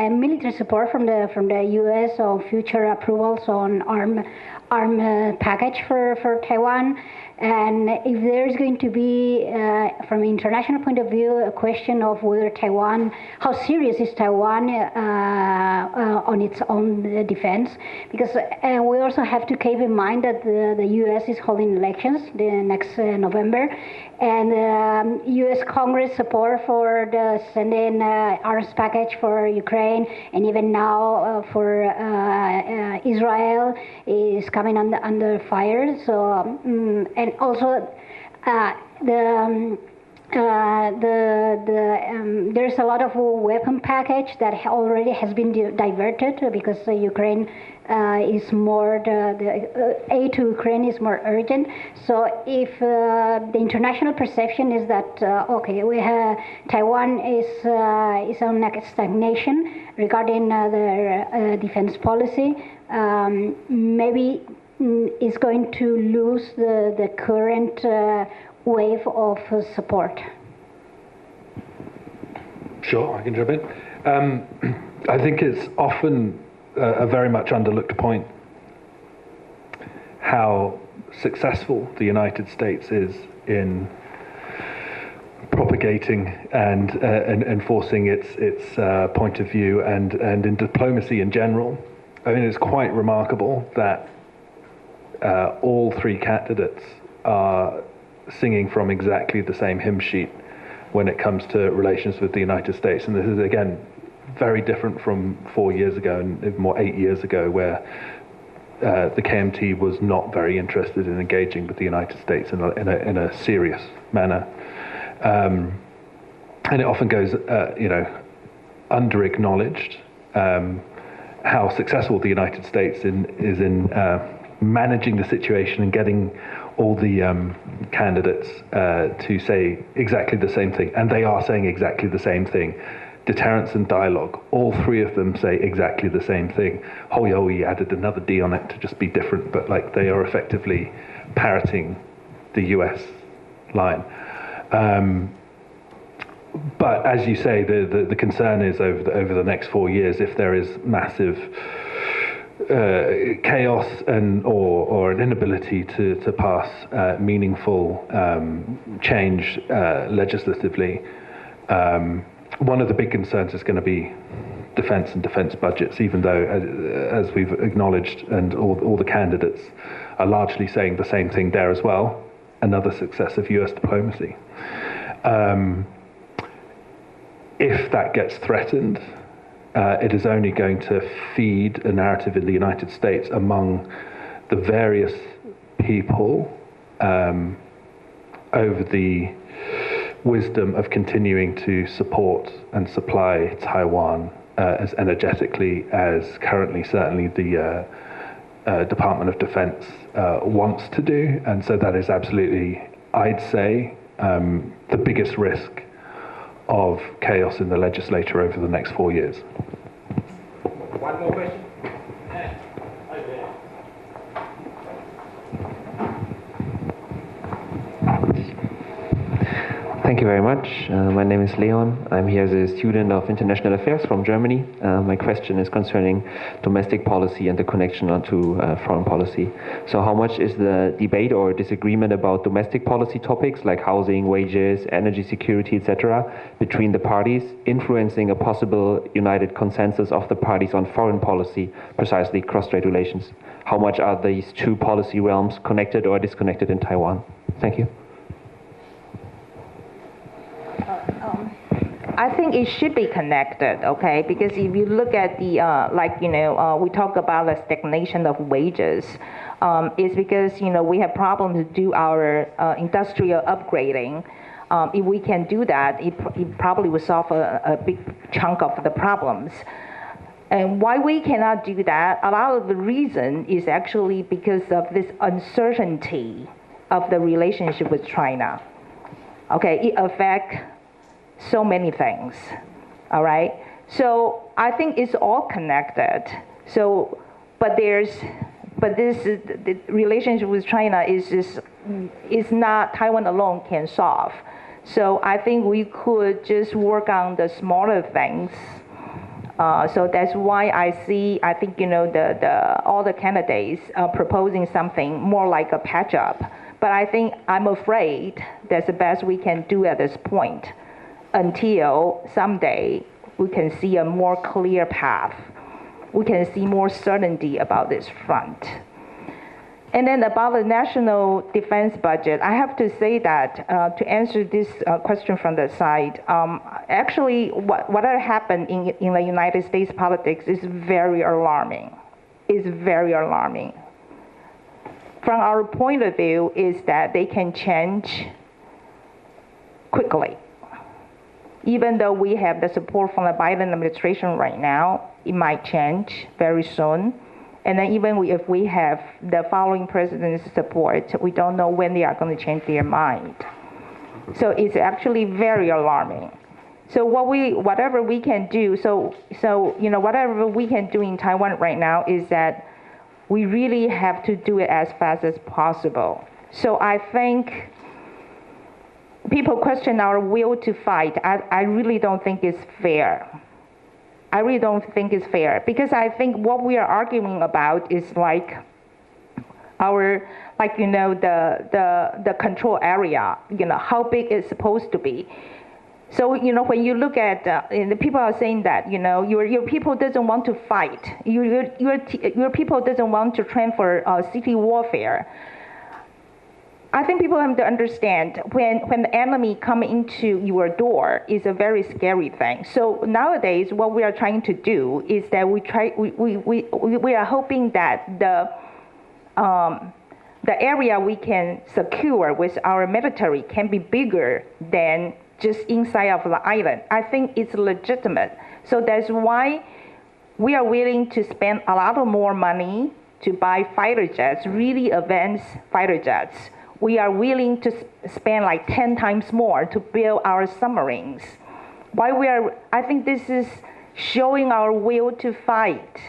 [SPEAKER 16] military support from the U.S. on future approvals on arm package for Taiwan, and if there is going to be, from an international point of view, a question of whether Taiwan, how serious is Taiwan on its own defense, because we also have to keep in mind that the U.S. is holding elections the next November, and U.S. Congress support for the sending arms package for Ukraine, and even now for Israel is coming under fire. So and also there's a lot of weapon package that already has been diverted because Ukraine is more, the aid to Ukraine is more urgent. So if the international perception is that, okay, we have, Taiwan is on stagnation regarding their defense policy, maybe is going to lose the current wave of support.
[SPEAKER 5] Sure, I can jump in. I think it's often a very much underlooked point how successful the United States is in propagating and enforcing its point of view and in diplomacy in general. I mean, it's quite remarkable that all three candidates are singing from exactly the same hymn sheet when it comes to relations with the United States. And this is, again, very different from 4 years ago and more 8 years ago, where the KMT was not very interested in engaging with the United States in a serious manner. And it often goes, under-acknowledged how successful the United States is in managing the situation and getting all the candidates to say exactly the same thing. And they are saying exactly the same thing. Deterrence and dialogue, all three of them say exactly the same thing. Hoyoi added another D on it to just be different, but like they are effectively parroting the US line. But as you say, the concern is over the next 4 years, if there is massive chaos or an inability to pass meaningful change legislatively, one of the big concerns is going to be defense and defense budgets, even though, as we've acknowledged, and all the candidates are largely saying the same thing there as well, another success of US diplomacy. If that gets threatened, it is only going to feed a narrative in the United States among the various people over the wisdom of continuing to support and supply Taiwan as energetically as currently certainly the Department of Defense wants to do. And so that is absolutely, I'd say, the biggest risk of chaos in the legislature over the next 4 years.
[SPEAKER 4] One more question.
[SPEAKER 17] Thank you very much. My name is Leon. I'm here as a student of international affairs from Germany. My question is concerning domestic policy and the connection onto foreign policy. So how much is the debate or disagreement about domestic policy topics like housing, wages, energy security, etc., between the parties influencing a possible united consensus of the parties on foreign policy, precisely cross-strait relations? How much are these two policy realms connected or disconnected in Taiwan? Thank you.
[SPEAKER 8] I think it should be connected, okay? Because if you look at the, we talk about the stagnation of wages, it's because, we have problems to do our industrial upgrading. If we can do that, it probably will solve a big chunk of the problems. And why we cannot do that, a lot of the reason is actually because of this uncertainty of the relationship with China. Okay, it affects so many things, all right? So I think it's all connected. So, but the relationship with China is not Taiwan alone can solve. So I think we could just work on the smaller things. So that's why I think all the candidates are proposing something more like a patch up. But I'm afraid that's the best we can do at this point, until someday we can see a more clear path. We can see more certainty about this front. And then about the national defense budget, I have to say that to answer this question from the side, actually what happened in the United States politics is very alarming. It's very alarming. From our point of view is that they can change quickly. Even though we have the support from the Biden administration right now, it might change very soon. And then even if we have the following president's support, we don't know when they are going to change their mind. So it's actually very alarming. So whatever we can do, whatever we can do in Taiwan right now is that we really have to do it as fast as possible. So I think people question our will to fight. I really don't think it's fair. I really don't think it's fair, because I think what we are arguing about is like our, the control area, how big it's supposed to be. So, when you look at, the people are saying that, your people doesn't want to fight. Your people doesn't want to train for city warfare. I think people have to understand when the enemy come into your door is a very scary thing. So nowadays, what we are trying to do is that we are hoping that the area we can secure with our military can be bigger than just inside of the island. I think it's legitimate. So that's why we are willing to spend a lot of more money to buy fighter jets, really advanced fighter jets. We are willing to spend like 10 times more to build our submarines. I think this is showing our will to fight.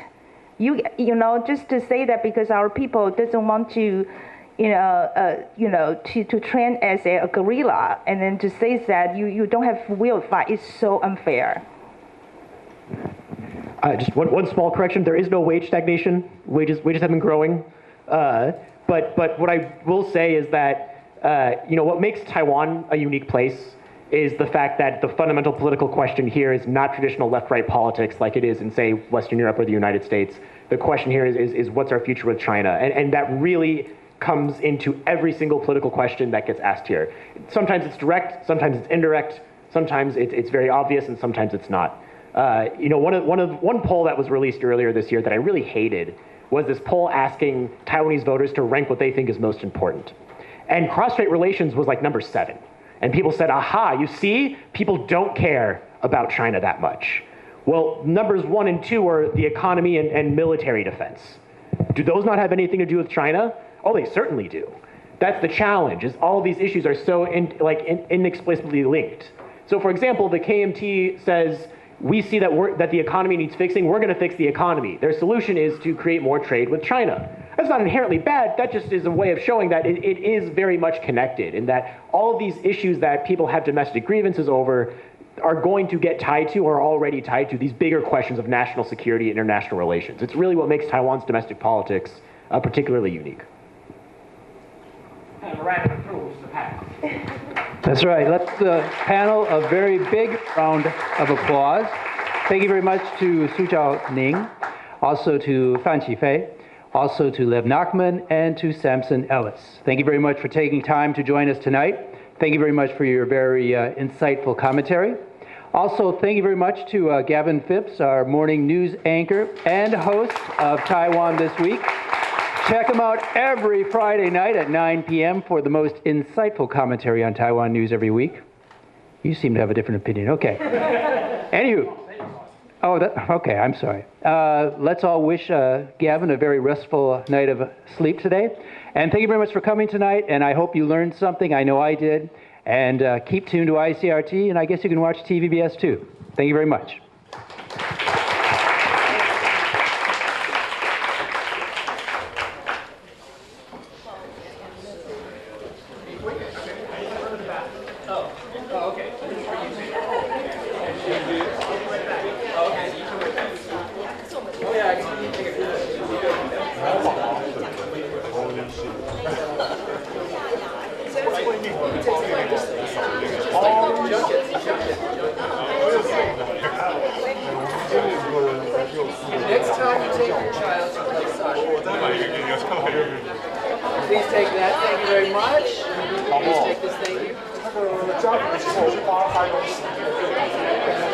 [SPEAKER 8] You know, just to say that because our people doesn't want to, to train as a guerrilla, and then to say that you don't have will to fight is so unfair.
[SPEAKER 9] Just one small correction. There is no wage stagnation. Wages have been growing. But what I will say is that, what makes Taiwan a unique place is the fact that the fundamental political question here is not traditional left-right politics like it is in, say, Western Europe or the United States. The question here is what's our future with China? And that really comes into every single political question that gets asked here. Sometimes it's direct, sometimes it's indirect, sometimes it's very obvious, and sometimes it's not. One poll that was released earlier this year that I really hated was this poll asking Taiwanese voters to rank what they think is most important. And cross-strait relations was like number 7. And people said, aha, you see, people don't care about China that much. Well, numbers 1 and 2 are the economy and military defense. Do those not have anything to do with China? Oh, they certainly do. That's the challenge, is all of these issues are so inexplicably linked. So for example, the KMT says, we see that the economy needs fixing, we're gonna fix the economy. Their solution is to create more trade with China. That's not inherently bad, that just is a way of showing that it is very much connected, and that all of these issues that people have domestic grievances over are going to get tied to or are already tied to these bigger questions of national security and international relations. It's really what makes Taiwan's domestic politics particularly unique.
[SPEAKER 4] And a round of applause to the panel.
[SPEAKER 10] That's right. Let's the panel a very big round of applause. Thank you very much to Su巧宁, also to Fanchi Fei, also to Lev Nachman, and to Samson Ellis. Thank you very much for taking time to join us tonight. Thank you very much for your very insightful commentary. Also, thank you very much to Gavin Phipps, our morning news anchor and host of Taiwan This Week. Check him out every Friday night at 9 p.m. for the most insightful commentary on Taiwan news every week. You seem to have a different opinion. Okay. Anywho. Oh, okay, I'm sorry. Let's all wish Gavin a very restful night of sleep today. And thank you very much for coming tonight, and I hope you learned something. I know I did. And keep tuned to ICRT, and I guess you can watch TVBS too. Thank you very much.
[SPEAKER 18] Next time you take your child to play soccer, please take that. Thank you very much. Please take this. Thank you.